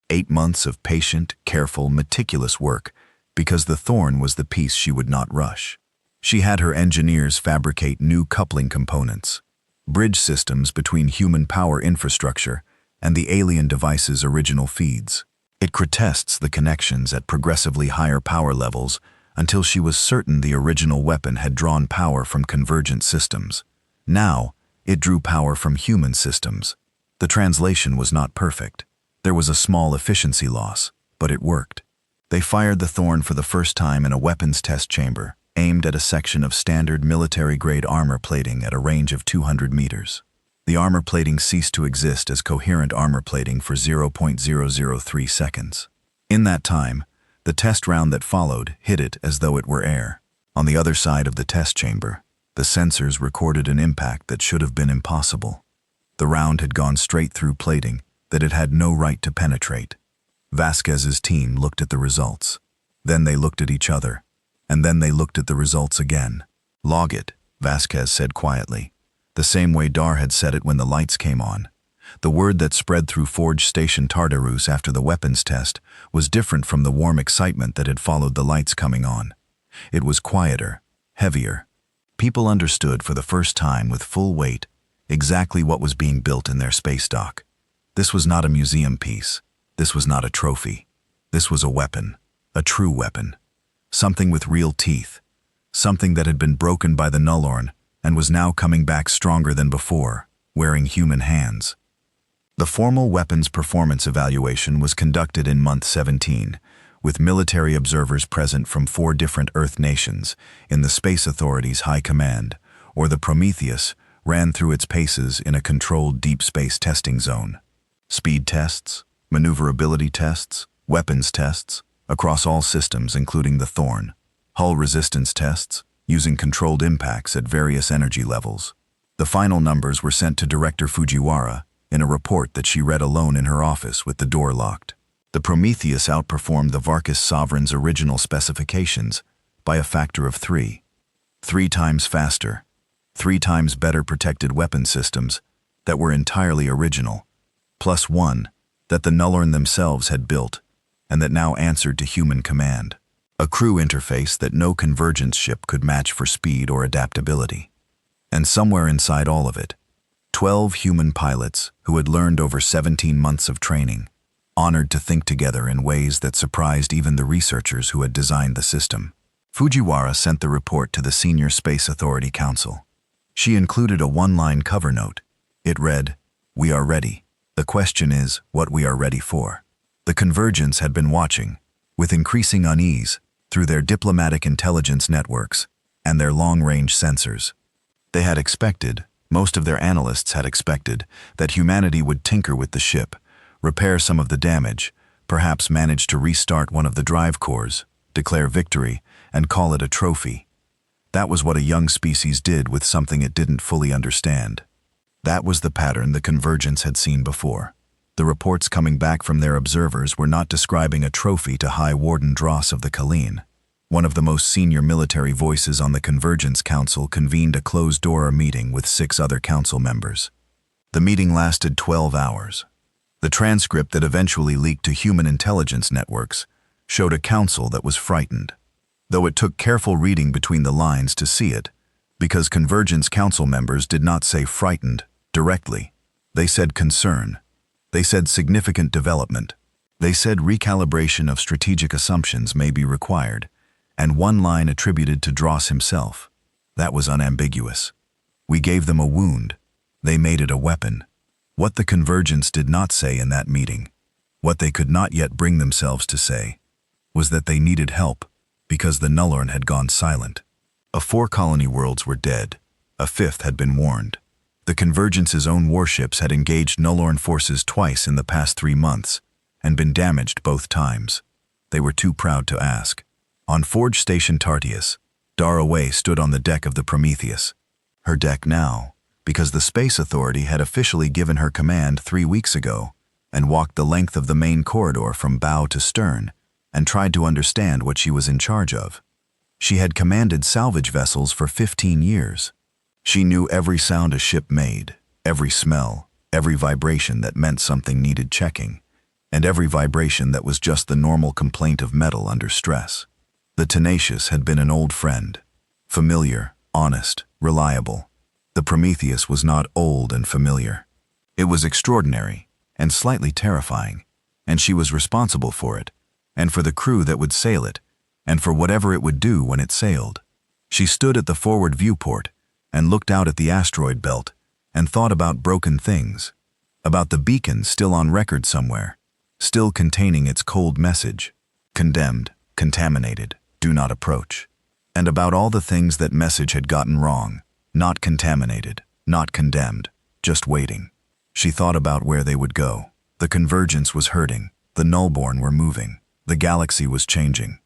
8 months of patient, careful, meticulous work, because the Thorn was the piece she would not rush. She had her engineers fabricate new coupling components, bridge systems between human power infrastructure and the alien device's original feeds. It tests the connections at progressively higher power levels until she was certain the original weapon had drawn power from convergent systems. Now, it drew power from human systems. The translation was not perfect. There was a small efficiency loss, but it worked. They fired the Thorn for the first time in a weapons test chamber, aimed at a section of standard military-grade armor plating at a range of 200 meters. The armor plating ceased to exist as coherent armor plating for 0.003 seconds. In that time, the test round that followed hit it as though it were air. On the other side of the test chamber, the sensors recorded an impact that should have been impossible. The round had gone straight through plating that it had no right to penetrate. Vasquez's team looked at the results. Then they looked at each other. And then they looked at the results again. "Log it," Vasquez said quietly, the same way Dar had said it when the lights came on. The word that spread through Forge Station Tartarus after the weapons test was different from the warm excitement that had followed the lights coming on. It was quieter, heavier. People understood for the first time with full weight exactly what was being built in their space dock. This was not a museum piece. This was not a trophy. This was a weapon, a true weapon. Something with real teeth. Something that had been broken by the Nullorn and was now coming back stronger than before, wearing human hands. The formal weapons performance evaluation was conducted in month 17, with military observers present from 4 different Earth nations in the Space Authority's High Command, or the Prometheus, ran through its paces in a controlled deep space testing zone. Speed tests, maneuverability tests, weapons tests, across all systems including the Thorn, hull resistance tests, using controlled impacts at various energy levels. The final numbers were sent to Director Fujiwara in a report that she read alone in her office with the door locked. The Prometheus outperformed the Varkus Sovereign's original specifications by a factor of 3. 3 times faster, 3 times better protected weapon systems that were entirely original, plus 1 that the Nullorn themselves had built and that now answered to human command. A crew interface that no convergence ship could match for speed or adaptability. And somewhere inside all of it, 12 human pilots who had learned over 17 months of training, honored to think together in ways that surprised even the researchers who had designed the system. Fujiwara sent the report to the Senior Space Authority Council. She included a 1-line cover note. It read, "We are ready. The question is what we are ready for." The Convergence had been watching, with increasing unease, through their diplomatic intelligence networks and their long-range sensors. They had expected, most of their analysts had expected, that humanity would tinker with the ship, repair some of the damage, perhaps manage to restart one of the drive cores, declare victory, and call it a trophy. That was what a young species did with something it didn't fully understand. That was the pattern the Convergence had seen before. The reports coming back from their observers were not describing a trophy to High Warden Dross of the Colleen. One of the most senior military voices on the Convergence Council convened a closed-door meeting with 6 other council members. The meeting lasted 12 hours. The transcript that eventually leaked to human intelligence networks showed a council that was frightened, though it took careful reading between the lines to see it, because Convergence Council members did not say frightened directly. They said concern. They said significant development. They said recalibration of strategic assumptions may be required, and one line attributed to Dross himself. That was unambiguous. We gave them a wound. They made it a weapon. What the Convergence did not say in that meeting, what they could not yet bring themselves to say, was that they needed help because the Nullorn had gone silent. 4 colony worlds were dead. A 5th had been warned. The Convergence's own warships had engaged Nullorn forces twice in the past 3 months and been damaged both times. They were too proud to ask. On Forge Station Tartarus, Dara Way stood on the deck of the Prometheus. Her deck now, because the Space Authority had officially given her command 3 weeks ago, and walked the length of the main corridor from bow to stern and tried to understand what she was in charge of. She had commanded salvage vessels for 15 years. She knew every sound a ship made, every smell, every vibration that meant something needed checking, and every vibration that was just the normal complaint of metal under stress. The Tenacious had been an old friend, familiar, honest, reliable. The Prometheus was not old and familiar. It was extraordinary and slightly terrifying, and she was responsible for it, and for the crew that would sail it, and for whatever it would do when it sailed. She stood at the forward viewport and looked out at the asteroid belt and thought about broken things, about the beacon still on record somewhere, still containing its cold message, condemned, contaminated, do not approach, and about all the things that message had gotten wrong, not contaminated, not condemned, just waiting. She thought about where they would go. The convergence was hurting, the nullborn were moving, the galaxy was changing,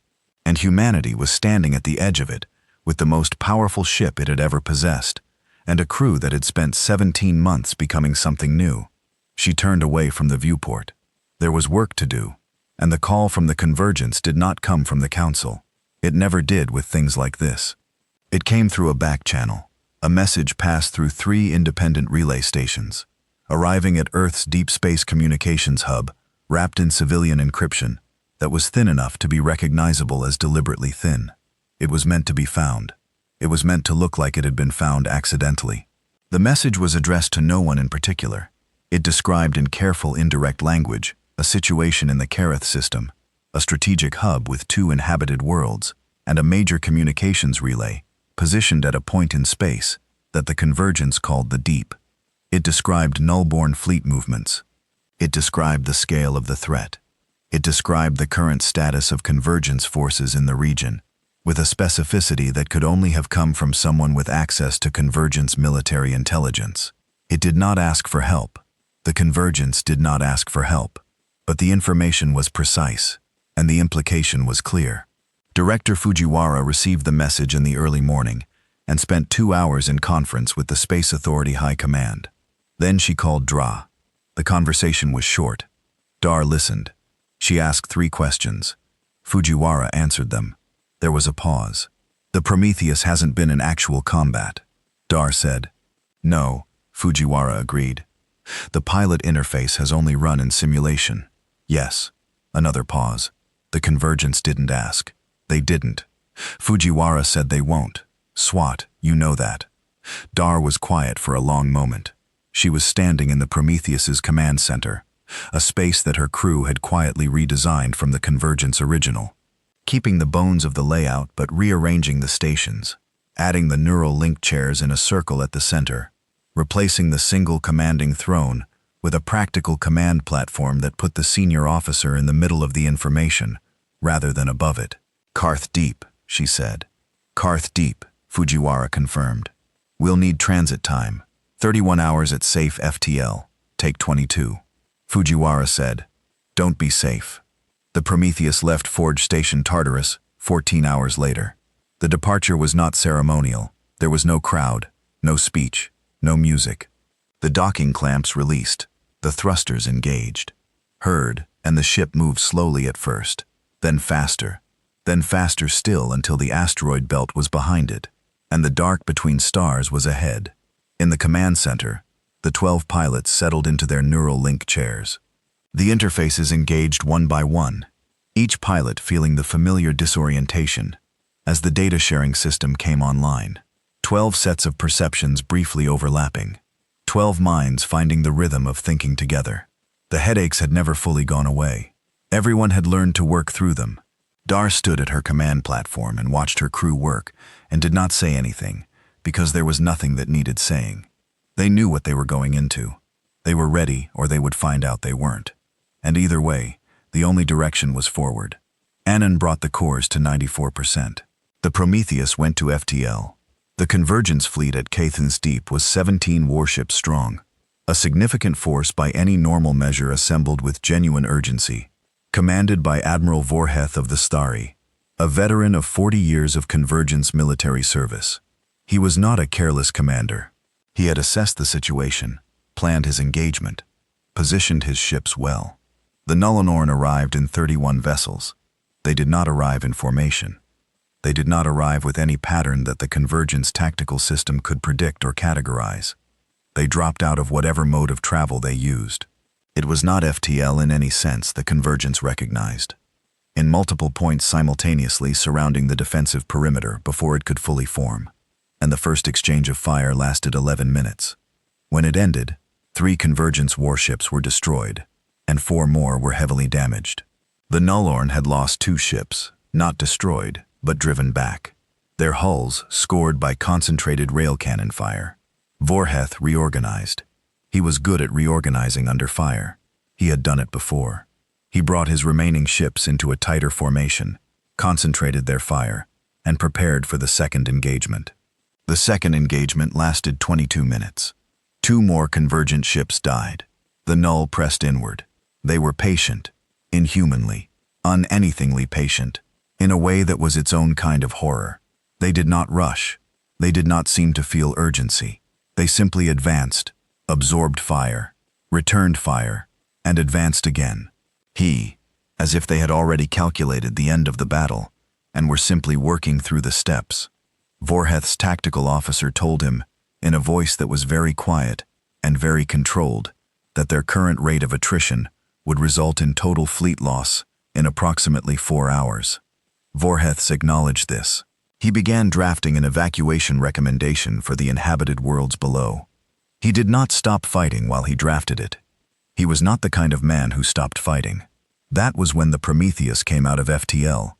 and humanity was standing at the edge of it with the most powerful ship it had ever possessed, and a crew that had spent 17 months becoming something new. She turned away from the viewport. There was work to do, and the call from the convergence did not come from the council. It never did with things like this. It came through a back channel. A message passed through 3 independent relay stations, arriving at Earth's deep space communications hub, wrapped in civilian encryption that was thin enough to be recognizable as deliberately thin. It was meant to be found. It was meant to look like it had been found accidentally. The message was addressed to no one in particular. It described in careful indirect language a situation in the Kareth system, a strategic hub with 2 inhabited worlds, and a major communications relay positioned at a point in space that the convergence called the Deep. It described nullborn fleet movements. It described the scale of the threat. It described the current status of convergence forces in the region, with a specificity that could only have come from someone with access to convergence military intelligence. It did not ask for help. The convergence did not ask for help. But the information was precise, and the implication was clear. Director Fujiwara received the message in the early morning and spent 2 hours in conference with the Space Authority High Command. Then she called Dra. The conversation was short. Dar listened. She asked 3 questions. Fujiwara answered them. There was a pause. The Prometheus hasn't been in actual combat, Dar said. No, Fujiwara agreed. The pilot interface has only run in simulation. Yes. Another pause. The convergence didn't ask. They didn't. Fujiwara said they won't. SWAT, you know that. Dar was quiet for a long moment. She was standing in the Prometheus's command center, a space that her crew had quietly redesigned from the convergence original, keeping the bones of the layout but rearranging the stations, adding the neural link chairs in a circle at the center, replacing the single commanding throne with a practical command platform that put the senior officer in the middle of the information, rather than above it. Karth Deep, she said. Karth Deep, Fujiwara confirmed. We'll need transit time. 31 hours at safe FTL. Take 22. Fujiwara said. Don't be safe. The Prometheus left Forge Station Tartarus 14 hours later. The departure was not ceremonial. There was no crowd, no speech, no music. The docking clamps released, the thrusters engaged. Heard, and the ship moved slowly at first, then faster still until the asteroid belt was behind it, and the dark between stars was ahead. In the command center, the 12 pilots settled into their neural link chairs. The interfaces engaged one by one, each pilot feeling the familiar disorientation as the data sharing system came online. 12 sets of perceptions briefly overlapping. 12 minds finding the rhythm of thinking together. The headaches had never fully gone away. Everyone had learned to work through them. Dar stood at her command platform and watched her crew work and did not say anything because there was nothing that needed saying. They knew what they were going into. They were ready or they would find out they weren't. And either way, the only direction was forward. Annan brought the cores to 94%. The Prometheus went to FTL. The convergence fleet at Cathan's Deep was 17 warships strong, a significant force by any normal measure assembled with genuine urgency, commanded by Admiral Vorheth of the Stari, a veteran of 40 years of convergence military service. He was not a careless commander. He had assessed the situation, planned his engagement, positioned his ships well. The Nullorn arrived in 31 vessels. They did not arrive in formation. They did not arrive with any pattern that the Convergence tactical system could predict or categorize. They dropped out of whatever mode of travel they used. It was not FTL in any sense the Convergence recognized. In multiple points simultaneously surrounding the defensive perimeter before it could fully form, and the first exchange of fire lasted 11 minutes. When it ended, 3 Convergence warships were destroyed, and 4 more were heavily damaged. The Nullorn had lost 2 ships, not destroyed, but driven back, their hulls scored by concentrated rail cannon fire. Vorheth reorganized. He was good at reorganizing under fire. He had done it before. He brought his remaining ships into a tighter formation, concentrated their fire, and prepared for the second engagement. The second engagement lasted 22 minutes. 2 more Convergent ships died. The Null pressed inward. They were patient, inhumanly, unanythingly patient, in a way that was its own kind of horror. They did not rush. They did not seem to feel urgency. They simply advanced, absorbed fire, returned fire, and advanced again. As if they had already calculated the end of the battle, and were simply working through the steps. Vorheth's tactical officer told him, in a voice that was very quiet and very controlled, that their current rate of attrition would result in total fleet loss in approximately 4 hours. Vorheth acknowledged this. He began drafting an evacuation recommendation for the inhabited worlds below. He did not stop fighting while he drafted it. He was not the kind of man who stopped fighting. That was when the Prometheus came out of FTL.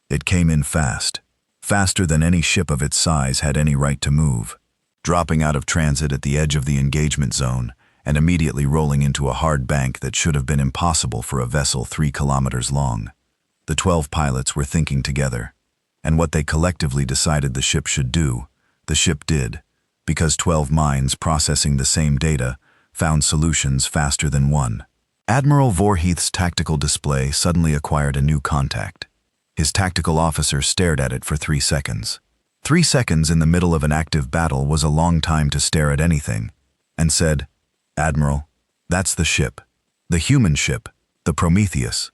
It came in fast, faster than any ship of its size had any right to move, dropping out of transit at the edge of the engagement zone and immediately rolling into a hard bank that should have been impossible for a vessel 3 kilometers long. The 12 pilots were thinking together, and what they collectively decided the ship should do, the ship did, because 12 minds processing the same data found solutions faster than one. Admiral Vorheth's tactical display suddenly acquired a new contact. His tactical officer stared at it for 3 seconds. 3 seconds in the middle of an active battle was a long time to stare at anything, and said, "Admiral, that's the ship. The human ship, the Prometheus."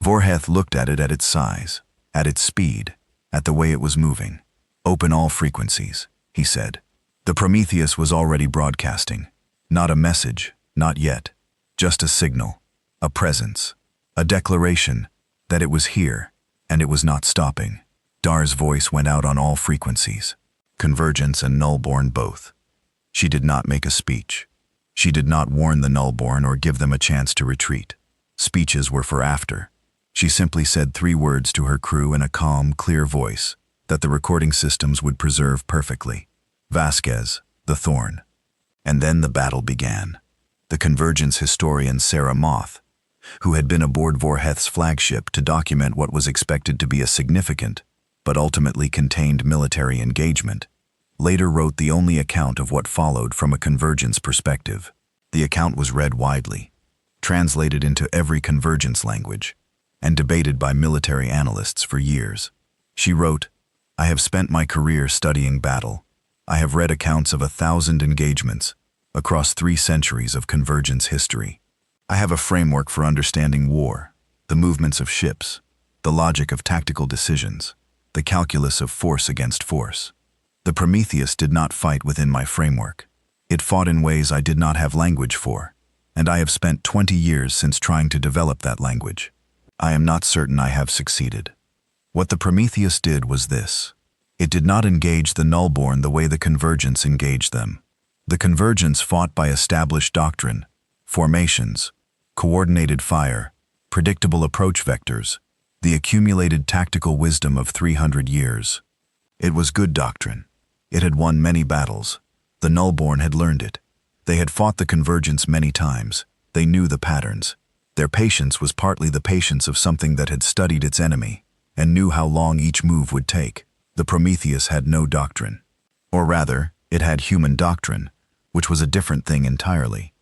Vorheth looked at it at its size, at its speed, at the way it was moving. "Open all frequencies," he said. The Prometheus was already broadcasting. Not a message, not yet. Just a signal, a presence, a declaration that it was here, and it was not stopping. Dar's voice went out on all frequencies, Convergence and Nullborn both. She did not make a speech. She did not warn the Nullborn or give them a chance to retreat. Speeches were for after. She simply said 3 words to her crew in a calm, clear voice that the recording systems would preserve perfectly. Vasquez, the Thorn. And then the battle began. The Convergence historian Sarah Moth, who had been aboard Vorheth's flagship to document what was expected to be a significant, but ultimately contained military engagement, later wrote the only account of what followed from a Convergence perspective. The account was read widely, translated into every Convergence language, and debated by military analysts for years. She wrote, "I have spent my career studying battle. I have read accounts of 1,000 engagements across 3 centuries of Convergence history. I have a framework for understanding war, the movements of ships, the logic of tactical decisions, the calculus of force against force. The Prometheus did not fight within my framework. It fought in ways I did not have language for, and I have spent 20 years since trying to develop that language. I am not certain I have succeeded. What the Prometheus did was this. It did not engage the Nullborn the way the Convergence engaged them. The Convergence fought by established doctrine, formations, coordinated fire, predictable approach vectors, the accumulated tactical wisdom of 300 years. It was good doctrine. It had won many battles. The Nullborn had learned it. They had fought the Convergence many times. They knew the patterns. Their patience was partly the patience of something that had studied its enemy and knew how long each move would take. The Prometheus had no doctrine. Or rather, it had human doctrine, which was a different thing entirely.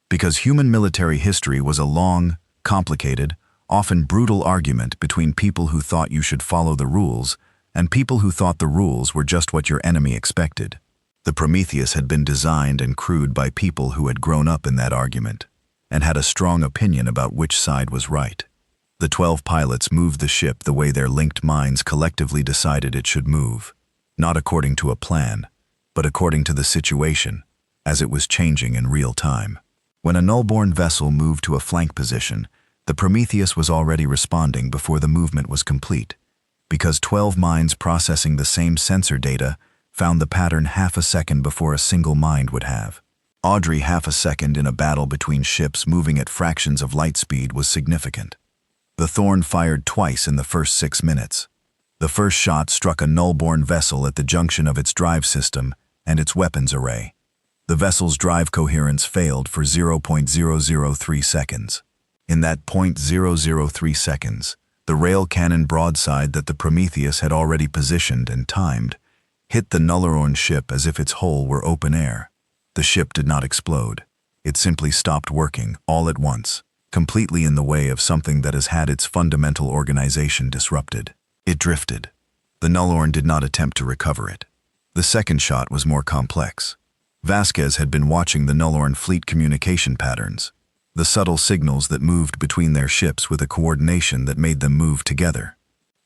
Because human military history was a long, complicated, often brutal argument between people who thought you should follow the rules and people who thought the rules were just what your enemy expected. The Prometheus had been designed and crewed by people who had grown up in that argument. and had a strong opinion about which side was right. The 12 pilots moved the ship the way their linked minds collectively decided it should move, not according to a plan, but according to the situation, as it was changing in real time. When a null-born vessel moved to a flank position, the Prometheus was already responding before the movement was complete, because 12 minds processing the same sensor data found the pattern half a second before a single mind would have. Audrey, half a second in a battle between ships moving at fractions of light speed was significant. The Thorn fired twice in the first 6 minutes. The first shot struck a null-born vessel at the junction of its drive system and its weapons array. The vessel's drive coherence failed for 0.003 seconds. In that 0.003 seconds, the rail cannon broadside that the Prometheus had already positioned and timed hit the Nullorn ship as if its hull were open air. The ship did not explode. It simply stopped working all at once, completely in the way of something that has had its fundamental organization disrupted. It drifted. The Nullorn did not attempt to recover it. The second shot was more complex. Vasquez had been watching the Nullorn fleet communication patterns, the subtle signals that moved between their ships with a coordination that made them move together.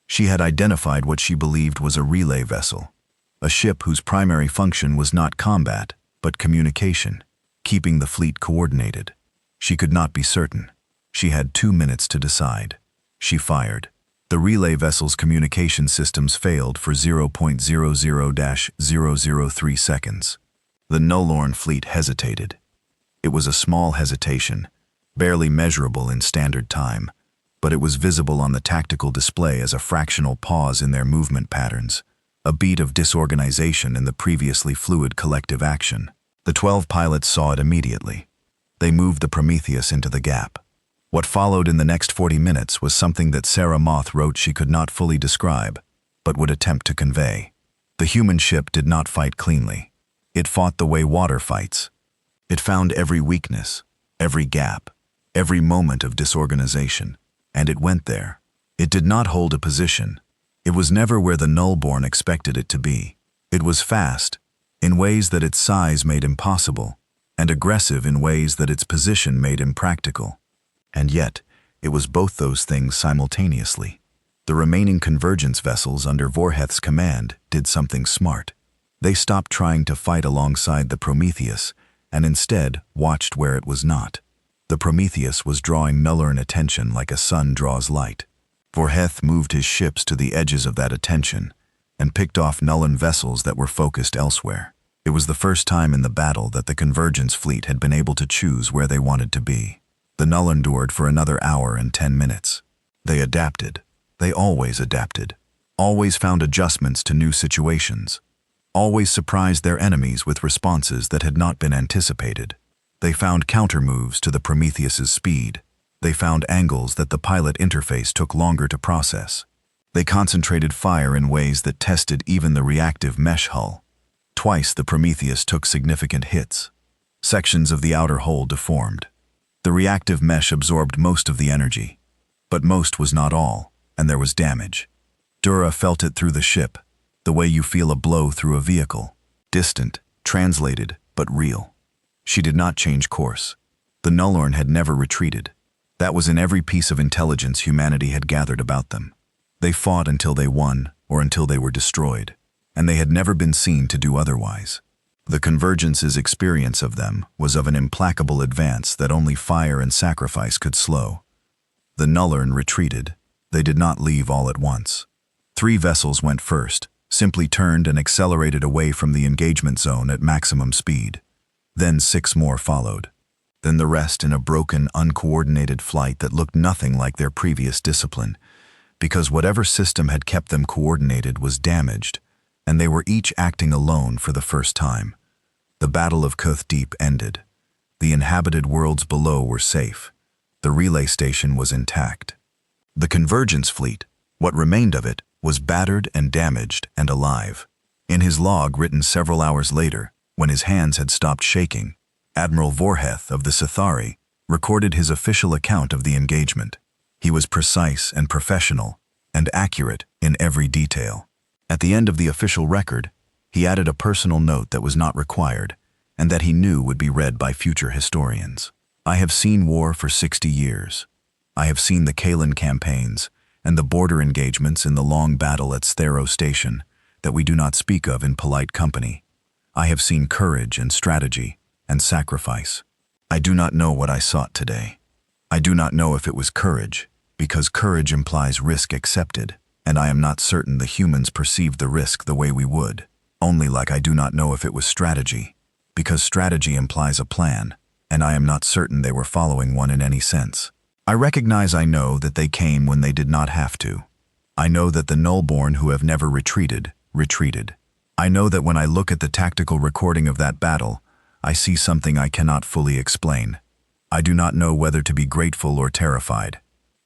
She had identified what she believed was a relay vessel, a ship whose primary function was not combat, but communication, keeping the fleet coordinated. She could not be certain. She had 2 minutes to decide. She fired. The relay vessel's communication systems failed for 0.00-003 seconds. The Nullorn fleet hesitated. It was a small hesitation, barely measurable in standard time, but it was visible on the tactical display as a fractional pause in their movement patterns, a beat of disorganization in the previously fluid collective action. The 12 pilots saw it immediately. They moved the Prometheus into the gap. What followed in the next 40 minutes was something that Sarah Moth wrote she could not fully describe, but would attempt to convey. The human ship did not fight cleanly. It fought the way water fights. It found every weakness, every gap, every moment of disorganization, and it went there. It did not hold a position. It was never where the Nullborn expected it to be. It was fast, in ways that its size made impossible, and aggressive in ways that its position made impractical. And yet, it was both those things simultaneously. The remaining convergence vessels under Vorheth's command did something smart. They stopped trying to fight alongside the Prometheus and instead watched where it was not. The Prometheus was drawing Nullorn attention like a sun draws light. Vorheth moved his ships to the edges of that attention and picked off Nullorn vessels that were focused elsewhere. It was the first time in the battle that the Convergence fleet had been able to choose where they wanted to be. The Null endured for another hour and 10 minutes. They adapted. They always adapted. Always found adjustments to new situations. Always surprised their enemies with responses that had not been anticipated. They found counter-moves to the Prometheus's speed. They found angles that the pilot interface took longer to process. They concentrated fire in ways that tested even the reactive mesh hull. Twice the Prometheus took significant hits. Sections of the outer hull deformed. The reactive mesh absorbed most of the energy, but most was not all, and there was damage. Dura felt it through the ship, the way you feel a blow through a vehicle. Distant, translated, but real. She did not change course. The Nullorn had never retreated. That was in every piece of intelligence humanity had gathered about them. They fought until they won, or until they were destroyed, and they had never been seen to do otherwise. The Convergence's experience of them was of an implacable advance that only fire and sacrifice could slow. The Nullorn retreated. They did not leave all at once. 3 vessels went first, simply turned and accelerated away from the engagement zone at maximum speed. Then 6 more followed. Then the rest in a broken, uncoordinated flight that looked nothing like their previous discipline, because whatever system had kept them coordinated was damaged, and they were each acting alone for the first time. The Battle of Kuth Deep ended. The inhabited worlds below were safe. The relay station was intact. The Convergence fleet, what remained of it, was battered and damaged and alive. In his log written several hours later, when his hands had stopped shaking, Admiral Vorheth of the Sithari recorded his official account of the engagement. He was precise and professional, and accurate in every detail. At the end of the official record, he added a personal note that was not required, and that he knew would be read by future historians. I have seen war for 60 years. I have seen the Kalan campaigns and the border engagements in the long battle at Thero Station that we do not speak of in polite company. I have seen courage and strategy and sacrifice. I do not know what I sought today. I do not know if it was courage, because courage implies risk accepted, and I am not certain the humans perceived the risk the way we would. Only like I do not know if it was strategy, because strategy implies a plan, and I am not certain they were following one in any sense. I know that they came when they did not have to. I know that the nullborn who have never retreated, retreated. I know that when I look at the tactical recording of that battle, I see something I cannot fully explain. I do not know whether to be grateful or terrified.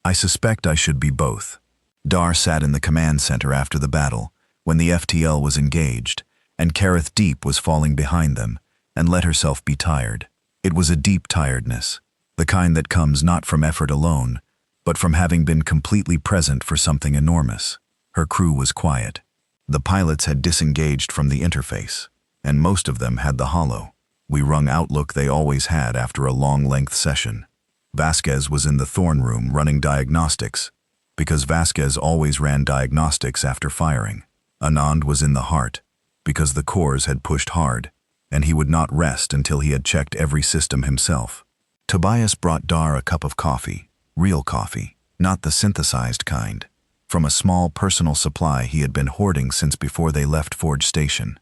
I suspect I should be both. Dar sat in the command center after the battle, when the FTL was engaged, and Kareth Deep was falling behind them, and let herself be tired. It was a deep tiredness, the kind that comes not from effort alone, but from having been completely present for something enormous. Her crew was quiet. The pilots had disengaged from the interface, and most of them had the holo. We wrung outlook they always had after a long-length session. Vasquez was in the Thorn room running diagnostics, because Vasquez always ran diagnostics after firing. Anand was in the heart, because the cores had pushed hard, and he would not rest until he had checked every system himself. Tobias brought Dar a cup of coffee, real coffee, not the synthesized kind, from a small personal supply he had been hoarding since before they left Forge Station.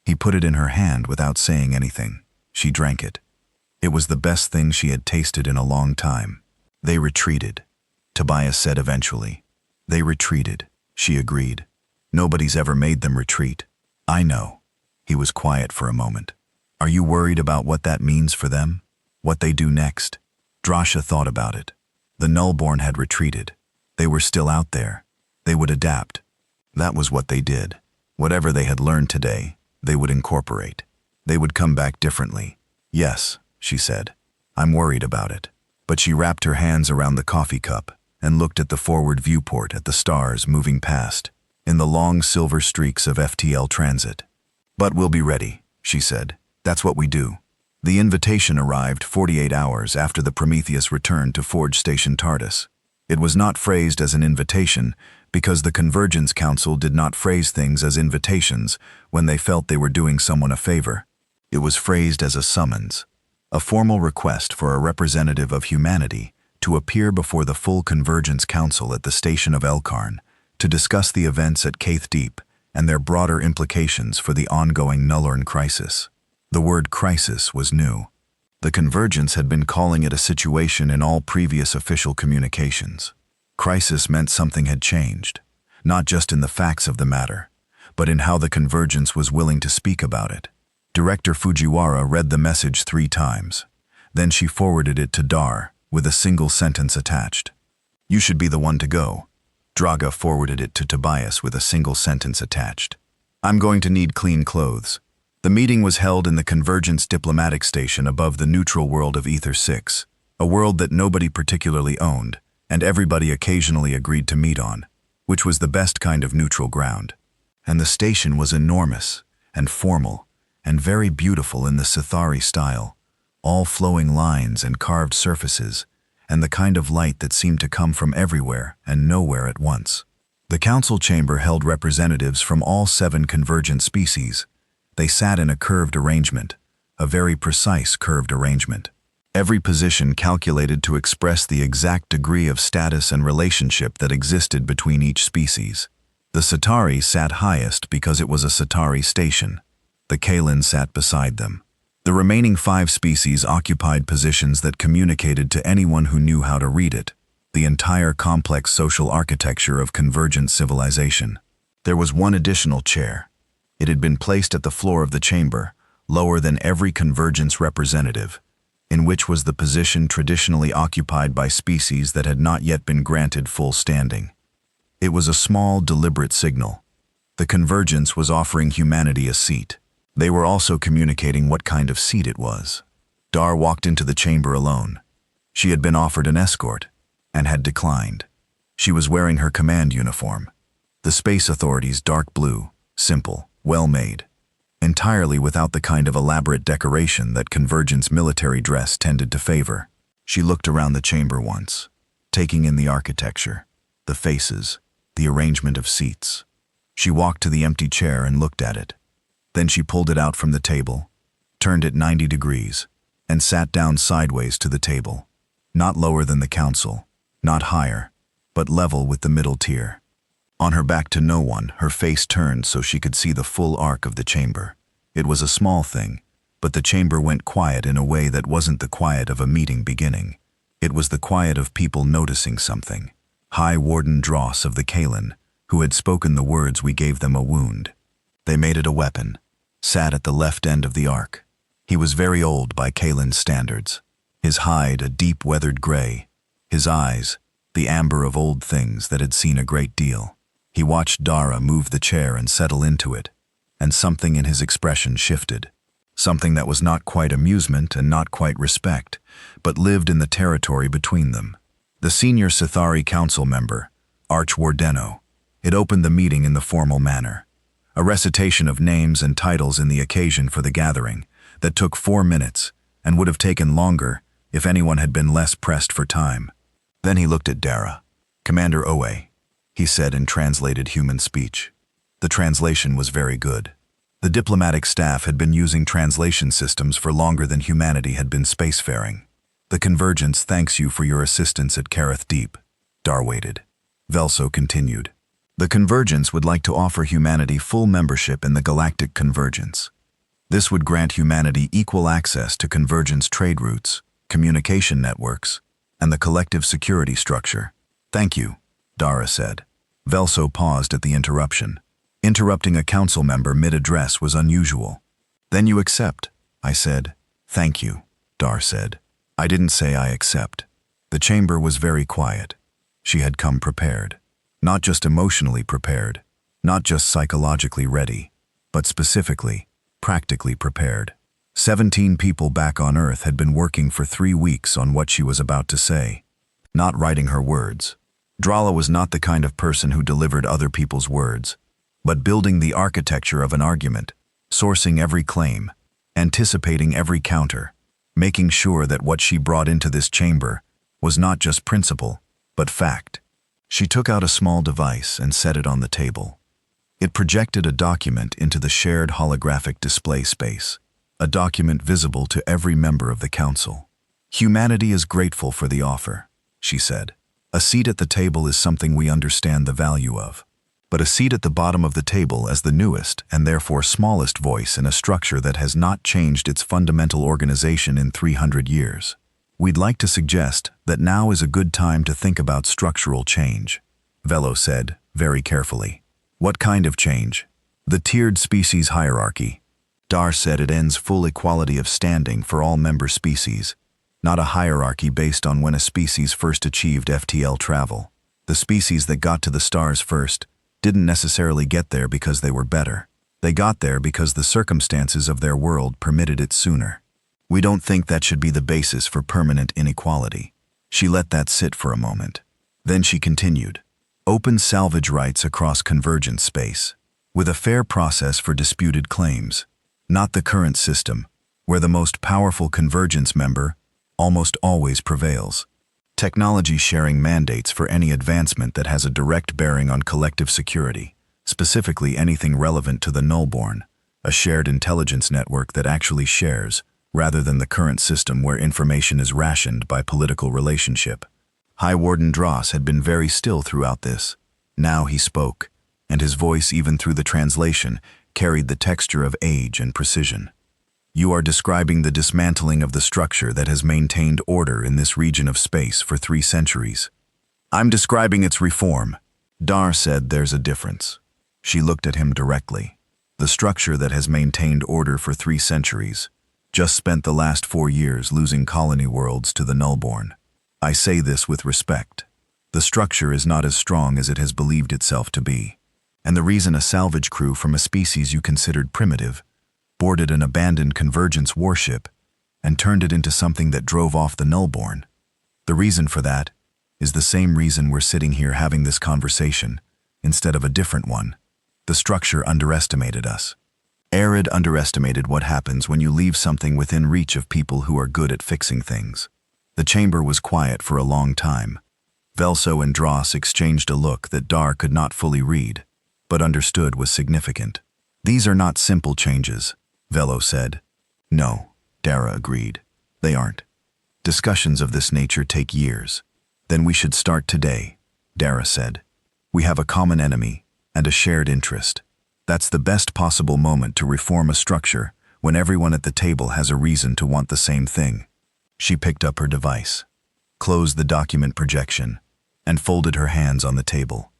He put it in her hand without saying anything. She drank it. It was the best thing she had tasted in a long time. They retreated, Tobias said eventually. They retreated, she agreed. Nobody's ever made them retreat. I know. He was quiet for a moment. Are you worried about what that means for them? What they do next? Drasha thought about it. The Nullborn had retreated. They were still out there. They would adapt. That was what they did. Whatever they had learned today, they would incorporate. They would come back differently. Yes, she said. I'm worried about it. But she wrapped her hands around the coffee cup and looked at the forward viewport at the stars moving past, in the long silver streaks of FTL transit. But we'll be ready, she said. That's what we do. The invitation arrived 48 hours after the Prometheus returned to Forge Station TARDIS. It was not phrased as an invitation because the Convergence Council did not phrase things as invitations when they felt they were doing someone a favor. It was phrased as a summons, a formal request for a representative of humanity to appear before the full Convergence Council at the station of Elkarn to discuss the events at Kaith Deep and their broader implications for the ongoing Nullorn crisis. The word crisis was new. The Convergence had been calling it a situation in all previous official communications. Crisis meant something had changed, not just in the facts of the matter, but in how the Convergence was willing to speak about it. Director Fujiwara read the message 3 times. Then she forwarded it to Dar, with a single sentence attached. You should be the one to go. Draga forwarded it to Tobias with a single sentence attached. I'm going to need clean clothes. The meeting was held in the Convergence diplomatic station above the neutral world of Ether 6, a world that nobody particularly owned, and everybody occasionally agreed to meet on, which was the best kind of neutral ground. And the station was enormous, and formal, and very beautiful in the Sithari style, all flowing lines and carved surfaces, and the kind of light that seemed to come from everywhere and nowhere at once. The council chamber held representatives from all 7 convergent species. They sat in a curved arrangement, a very precise curved arrangement. Every position calculated to express the exact degree of status and relationship that existed between each species. The Centauri sat highest because it was a Centauri station. The Kalan sat beside them. The remaining 5 species occupied positions that communicated to anyone who knew how to read it, the entire complex social architecture of convergent civilization. There was one additional chair. It had been placed at the floor of the chamber, lower than every convergence representative, in which was the position traditionally occupied by species that had not yet been granted full standing. It was a small, deliberate signal. The convergence was offering humanity a seat. They were also communicating what kind of seat it was. Dar walked into the chamber alone. She had been offered an escort, and had declined. She was wearing her command uniform. The Space Authority's dark blue, simple, well-made, entirely without the kind of elaborate decoration that Convergence military dress tended to favor. She looked around the chamber once, taking in the architecture, the faces, the arrangement of seats. She walked to the empty chair and looked at it. Then she pulled it out from the table, turned it 90 degrees, and sat down sideways to the table. Not lower than the council, not higher, but level with the middle tier. On her back to no one, her face turned so she could see the full arc of the chamber. It was a small thing, but the chamber went quiet in a way that wasn't the quiet of a meeting beginning. It was the quiet of people noticing something. High Warden Dross of the Kalen, who had spoken the words we gave them a wound. They made it a weapon, sat at the left end of the arc. He was very old by Kalen's standards. His hide a deep weathered gray, his eyes the amber of old things that had seen a great deal. He watched Dara move the chair and settle into it, and something in his expression shifted. Something that was not quite amusement and not quite respect, but lived in the territory between them. The senior Sithari council member, Archwardeno, it opened the meeting in the formal manner. A recitation of names and titles in the occasion for the gathering that took 4 minutes and would have taken longer if anyone had been less pressed for time. Then he looked at Dara. "Commander Owe," he said in translated human speech. The translation was very good. The diplomatic staff had been using translation systems for longer than humanity had been spacefaring. "The Convergence thanks you for your assistance at Kareth Deep." Dar waited. Velso continued. "The Convergence would like to offer humanity full membership in the Galactic Convergence. This would grant humanity equal access to Convergence trade routes, communication networks, and the collective security structure." "Thank you," Dara said. Velso paused at the interruption. Interrupting a council member mid-address was unusual. "Then you accept," I said. "Thank you," Dar said. I didn't say I accept. The chamber was very quiet. She had come prepared. Not just emotionally prepared, not just psychologically ready, but specifically, practically prepared. 17 people back on Earth had been working for 3 weeks on what she was about to say, not writing her words. Drala was not the kind of person who delivered other people's words, but building the architecture of an argument, sourcing every claim, anticipating every counter, making sure that what she brought into this chamber was not just principle, but fact. She took out a small device and set it on the table. It projected a document into the shared holographic display space, a document visible to every member of the council. "Humanity is grateful for the offer," she said. "A seat at the table is something we understand the value of. But a seat at the bottom of the table as the newest and therefore smallest voice in a structure that has not changed its fundamental organization in 300 years. We'd like to suggest that now is a good time to think about structural change," Velo said, very carefully. "What kind of change?" "The tiered species hierarchy." Dar said it ends full equality of standing for all member species, not a hierarchy based on when a species first achieved FTL travel. The species that got to the stars first didn't necessarily get there because they were better. They got there because the circumstances of their world permitted it sooner. We don't think that should be the basis for permanent inequality. She let that sit for a moment. Then she continued. Open salvage rights across convergence space, with a fair process for disputed claims. Not the current system, where the most powerful convergence member almost always prevails. Technology sharing mandates for any advancement that has a direct bearing on collective security, specifically anything relevant to the nullborn, a shared intelligence network that actually shares, rather than the current system where information is rationed by political relationship. High Warden Dross had been very still throughout this. Now he spoke, and his voice, even through the translation, carried the texture of age and precision. "You are describing the dismantling of the structure that has maintained order in this region of space for 3 centuries. I'm describing its reform." Dar said there's a difference. She looked at him directly. The structure that has maintained order for 3 centuries just spent the last 4 years losing colony worlds to the nullborn. I say this with respect. The structure is not as strong as it has believed itself to be. And the reason a salvage crew from a species you considered primitive boarded an abandoned convergence warship and turned it into something that drove off the nullborn, the reason for that is the same reason we're sitting here having this conversation instead of a different one. The structure underestimated us. Arid underestimated what happens when you leave something within reach of people who are good at fixing things. The chamber was quiet for a long time. Velso and Dross exchanged a look that Dar could not fully read, but understood was significant. "These are not simple changes," Velo said. "No," Dara agreed. "They aren't. Discussions of this nature take years." "Then we should start today," Dara said. "We have a common enemy and a shared interest. That's the best possible moment to reform a structure when everyone at the table has a reason to want the same thing." She picked up her device, closed the document projection, and folded her hands on the table.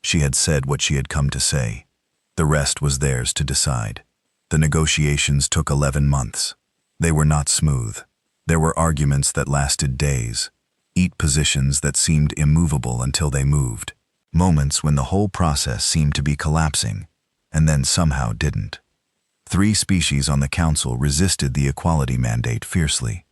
She had said what she had come to say. The rest was theirs to decide. The negotiations took 11 months. They were not smooth. There were arguments that lasted days, positions that seemed immovable until they moved, moments when the whole process seemed to be collapsing, and then somehow didn't. 3 species on the council resisted the equality mandate fiercely.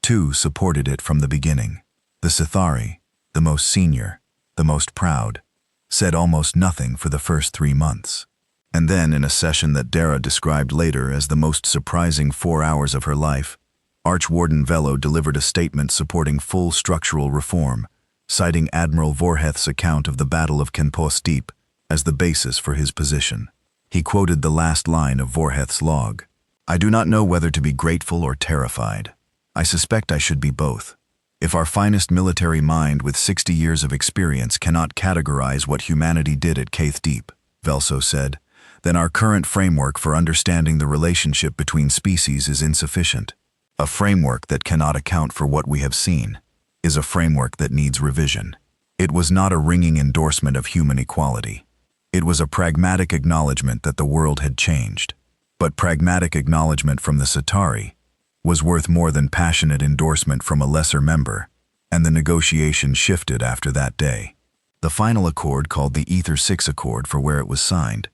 2 supported it from the beginning. The Sithari, the most senior, the most proud, said almost nothing for the first 3 months. And then, in a session that Dara described later as the most surprising 4 hours of her life, Archwarden Velo delivered a statement supporting full structural reform, citing Admiral Vorheth's account of the Battle of Kenpos Deep as the basis for his position. He quoted the last line of Vorheth's log. "I do not know whether to be grateful or terrified. I suspect I should be both. If our finest military mind with 60 years of experience cannot categorize what humanity did at Kaith Deep," Velso said, "then our current framework for understanding the relationship between species is insufficient. A framework that cannot account for what we have seen is a framework that needs revision." It was not a ringing endorsement of human equality. It was a pragmatic acknowledgement that the world had changed. But pragmatic acknowledgement from the Sitari was worth more than passionate endorsement from a lesser member, and the negotiation shifted after that day. The final accord, called the Ether 6 Accord for where it was signed,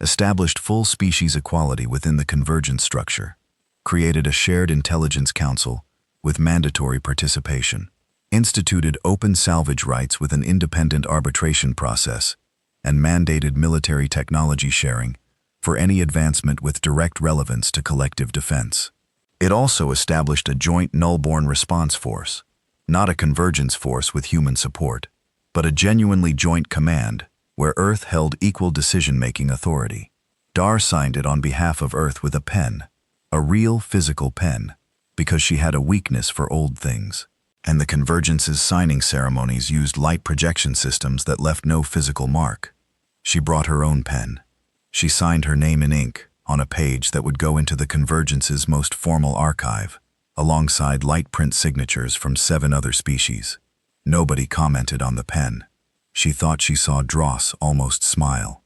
established full species equality within the convergence structure, created a shared intelligence council with mandatory participation, instituted open salvage rights with an independent arbitration process, and mandated military technology sharing for any advancement with direct relevance to collective defense. It also established a joint nullborn response force, not a convergence force with human support, but a genuinely joint command where Earth held equal decision-making authority. Dar signed it on behalf of Earth with a pen, a real physical pen, because she had a weakness for old things. And the Convergence's signing ceremonies used light projection systems that left no physical mark. She brought her own pen. She signed her name in ink on a page that would go into the Convergence's most formal archive, alongside light print signatures from 7 other species. Nobody commented on the pen. She thought she saw Dross almost smile.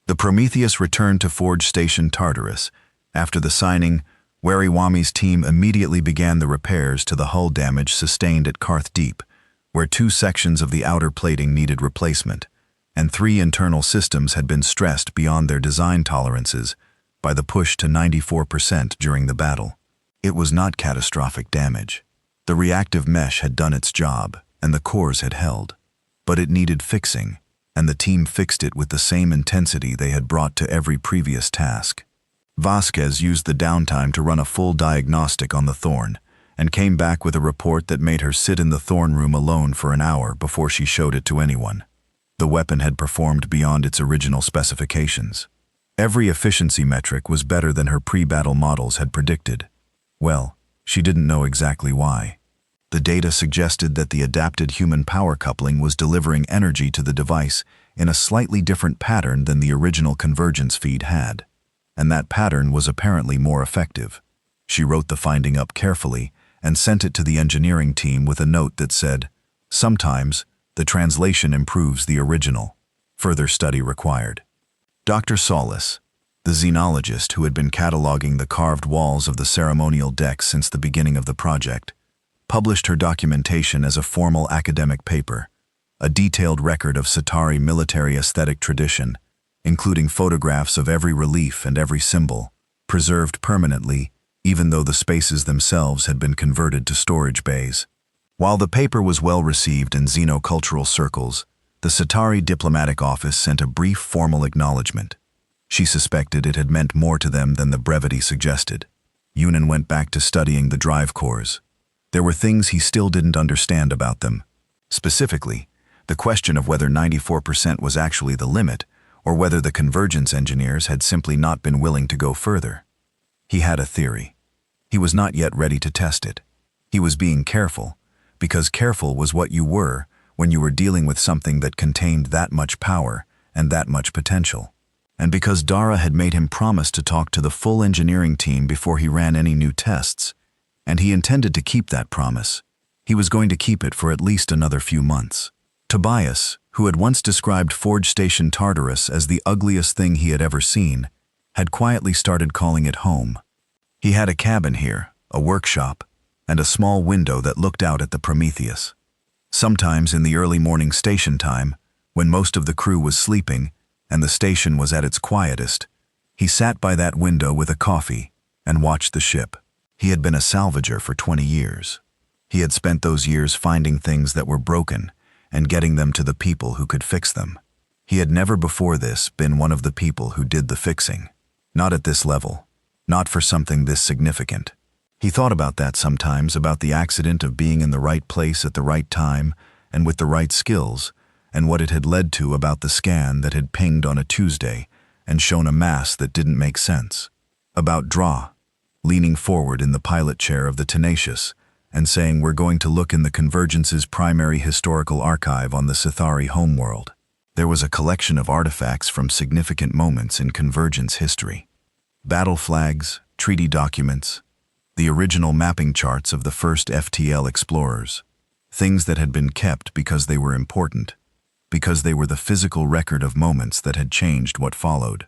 The Prometheus returned to Forge Station Tartarus. After the signing, Wariwami's team immediately began the repairs to the hull damage sustained at Karth Deep, where 2 sections of the outer plating needed replacement, and 3 internal systems had been stressed beyond their design tolerances by the push to 94% during the battle. It was not catastrophic damage. The reactive mesh had done its job, and the cores had held. But it needed fixing, and the team fixed it with the same intensity they had brought to every previous task. Vasquez used the downtime to run a full diagnostic on the Thorn, and came back with a report that made her sit in the Thorn room alone for an hour before she showed it to anyone. The weapon had performed beyond its original specifications. Every efficiency metric was better than her pre-battle models had predicted. Well, she didn't know exactly why. The data suggested that the adapted human power coupling was delivering energy to the device in a slightly different pattern than the original convergence feed had. And that pattern was apparently more effective. She wrote the finding up carefully and sent it to the engineering team with a note that said, "Sometimes, the translation improves the original. Further study required." Dr. Solis, the xenologist who had been cataloging the carved walls of the ceremonial deck since the beginning of the project, published her documentation as a formal academic paper, a detailed record of Sitari military aesthetic tradition, including photographs of every relief and every symbol, preserved permanently, even though the spaces themselves had been converted to storage bays. While the paper was well received in xenocultural circles, the Sitari diplomatic office sent a brief formal acknowledgement. She suspected it had meant more to them than the brevity suggested. Yunan went back to studying the drive cores. There were things he still didn't understand about them. Specifically, the question of whether 94% was actually the limit, or whether the convergence engineers had simply not been willing to go further. He had a theory. He was not yet ready to test it. He was being careful, because careful was what you were when you were dealing with something that contained that much power and that much potential. And because Dara had made him promise to talk to the full engineering team before he ran any new tests, and he intended to keep that promise, he was going to keep it for at least another few months. Tobias, who had once described Forge Station Tartarus as the ugliest thing he had ever seen, had quietly started calling it home. He had a cabin here, a workshop, and a small window that looked out at the Prometheus. Sometimes in the early morning station time, when most of the crew was sleeping and the station was at its quietest, he sat by that window with a coffee and watched the ship. He had been a salvager for 20 years. He had spent those years finding things that were broken and getting them to the people who could fix them. He had never before this been one of the people who did the fixing. Not at this level. Not for something this significant. He thought about that sometimes, about the accident of being in the right place at the right time and with the right skills, and what it had led to about the scan that had pinged on a Tuesday and shown a mass that didn't make sense. About Dra, leaning forward in the pilot chair of the Tenacious and saying, "We're going to look in the Convergence's primary historical archive on the Sithari homeworld." There was a collection of artifacts from significant moments in Convergence history. Battle flags, treaty documents, the original mapping charts of the first FTL explorers, things that had been kept because they were important, because they were the physical record of moments that had changed what followed.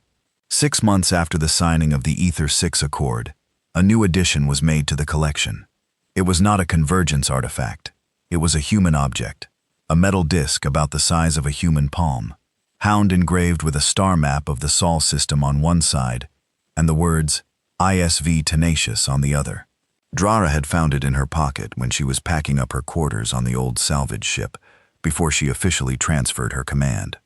6 months after the signing of the Ether 6 Accord, a new addition was made to the collection. It was not a convergence artifact. It was a human object, a metal disc about the size of a human palm, hound engraved with a star map of the Sol system on one side and the words ISV Tenacious on the other. Drara had found it in her pocket when she was packing up her quarters on the old salvage ship before she officially transferred her command.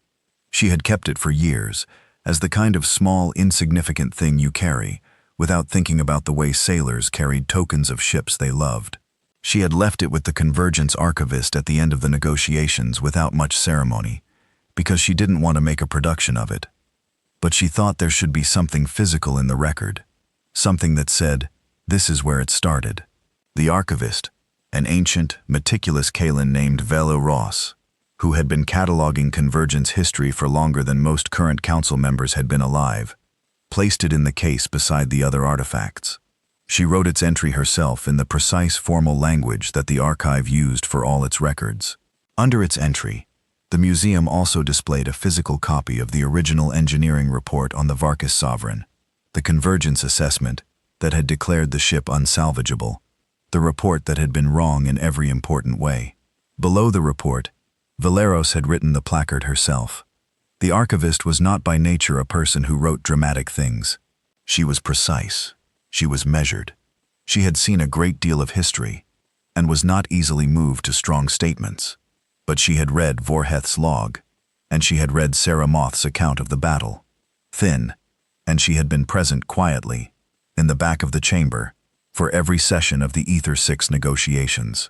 She had kept it for years as the kind of small, insignificant thing you carry without thinking about the way sailors carried tokens of ships they loved. She had left it with the Convergence archivist at the end of the negotiations without much ceremony, because she didn't want to make a production of it. But she thought there should be something physical in the record, something that said, "This is where it started." The archivist, an ancient, meticulous Kaelin named Velo Ross, who had been cataloging Convergence history for longer than most current council members had been alive, placed it in the case beside the other artifacts. She wrote its entry herself in the precise formal language that the archive used for all its records. Under its entry, the museum also displayed a physical copy of the original engineering report on the Varkas Sovereign, the Convergence assessment that had declared the ship unsalvageable, the report that had been wrong in every important way. Below the report, Valeros had written the placard herself. The archivist was not by nature a person who wrote dramatic things. She was precise. She was measured. She had seen a great deal of history and was not easily moved to strong statements. But she had read Vorheth's log, and she had read Sarah Moth's account of the battle. Thin, and she had been present quietly, in the back of the chamber, for every session of the Ether 6 negotiations.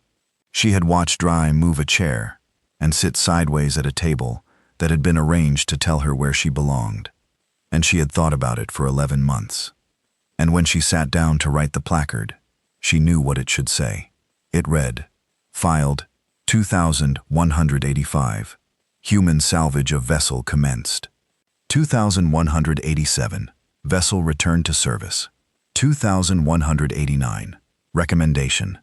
She had watched Dry move a chair and sit sideways at a table that had been arranged to tell her where she belonged, and she had thought about it for 11 months. And when she sat down to write the placard, she knew what it should say. It read, "Filed 2185. Human salvage of vessel commenced. 2187. Vessel returned to service. 2189. Recommendation.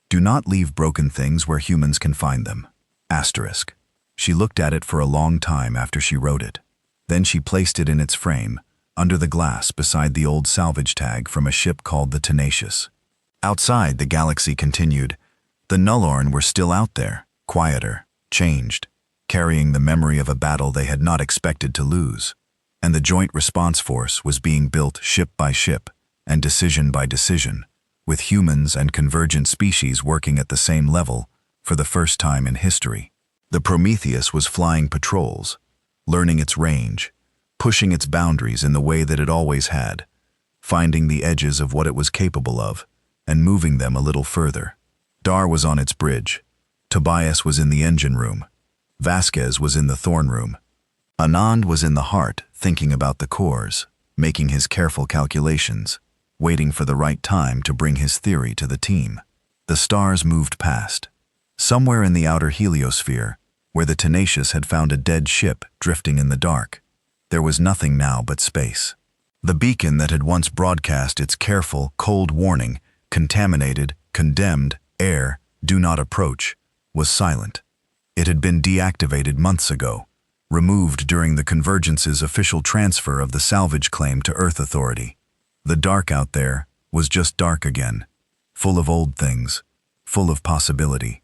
Do not leave broken things where humans can find them. Asterisk." She looked at it for a long time after she wrote it. Then she placed it in its frame, under the glass beside the old salvage tag from a ship called the Tenacious. Outside, the galaxy continued. The Nullorn were still out there, quieter, changed, carrying the memory of a battle they had not expected to lose. And the Joint Response Force was being built ship by ship and decision by decision, with humans and convergent species working at the same level for the first time in history. The Prometheus was flying patrols, learning its range, pushing its boundaries in the way that it always had, finding the edges of what it was capable of and moving them a little further. Dar was on its bridge. Tobias was in the engine room. Vasquez was in the Thorn room. Anand was in the heart, thinking about the cores, making his careful calculations, waiting for the right time to bring his theory to the team. The stars moved past. Somewhere in the outer heliosphere, where the Tenacious had found a dead ship drifting in the dark, there was nothing now but space. The beacon that had once broadcast its careful, cold warning, contaminated, condemned, air, do not approach, was silent. It had been deactivated months ago, removed during the Convergence's official transfer of the salvage claim to Earth Authority. The dark out there was just dark again, full of old things, full of possibility.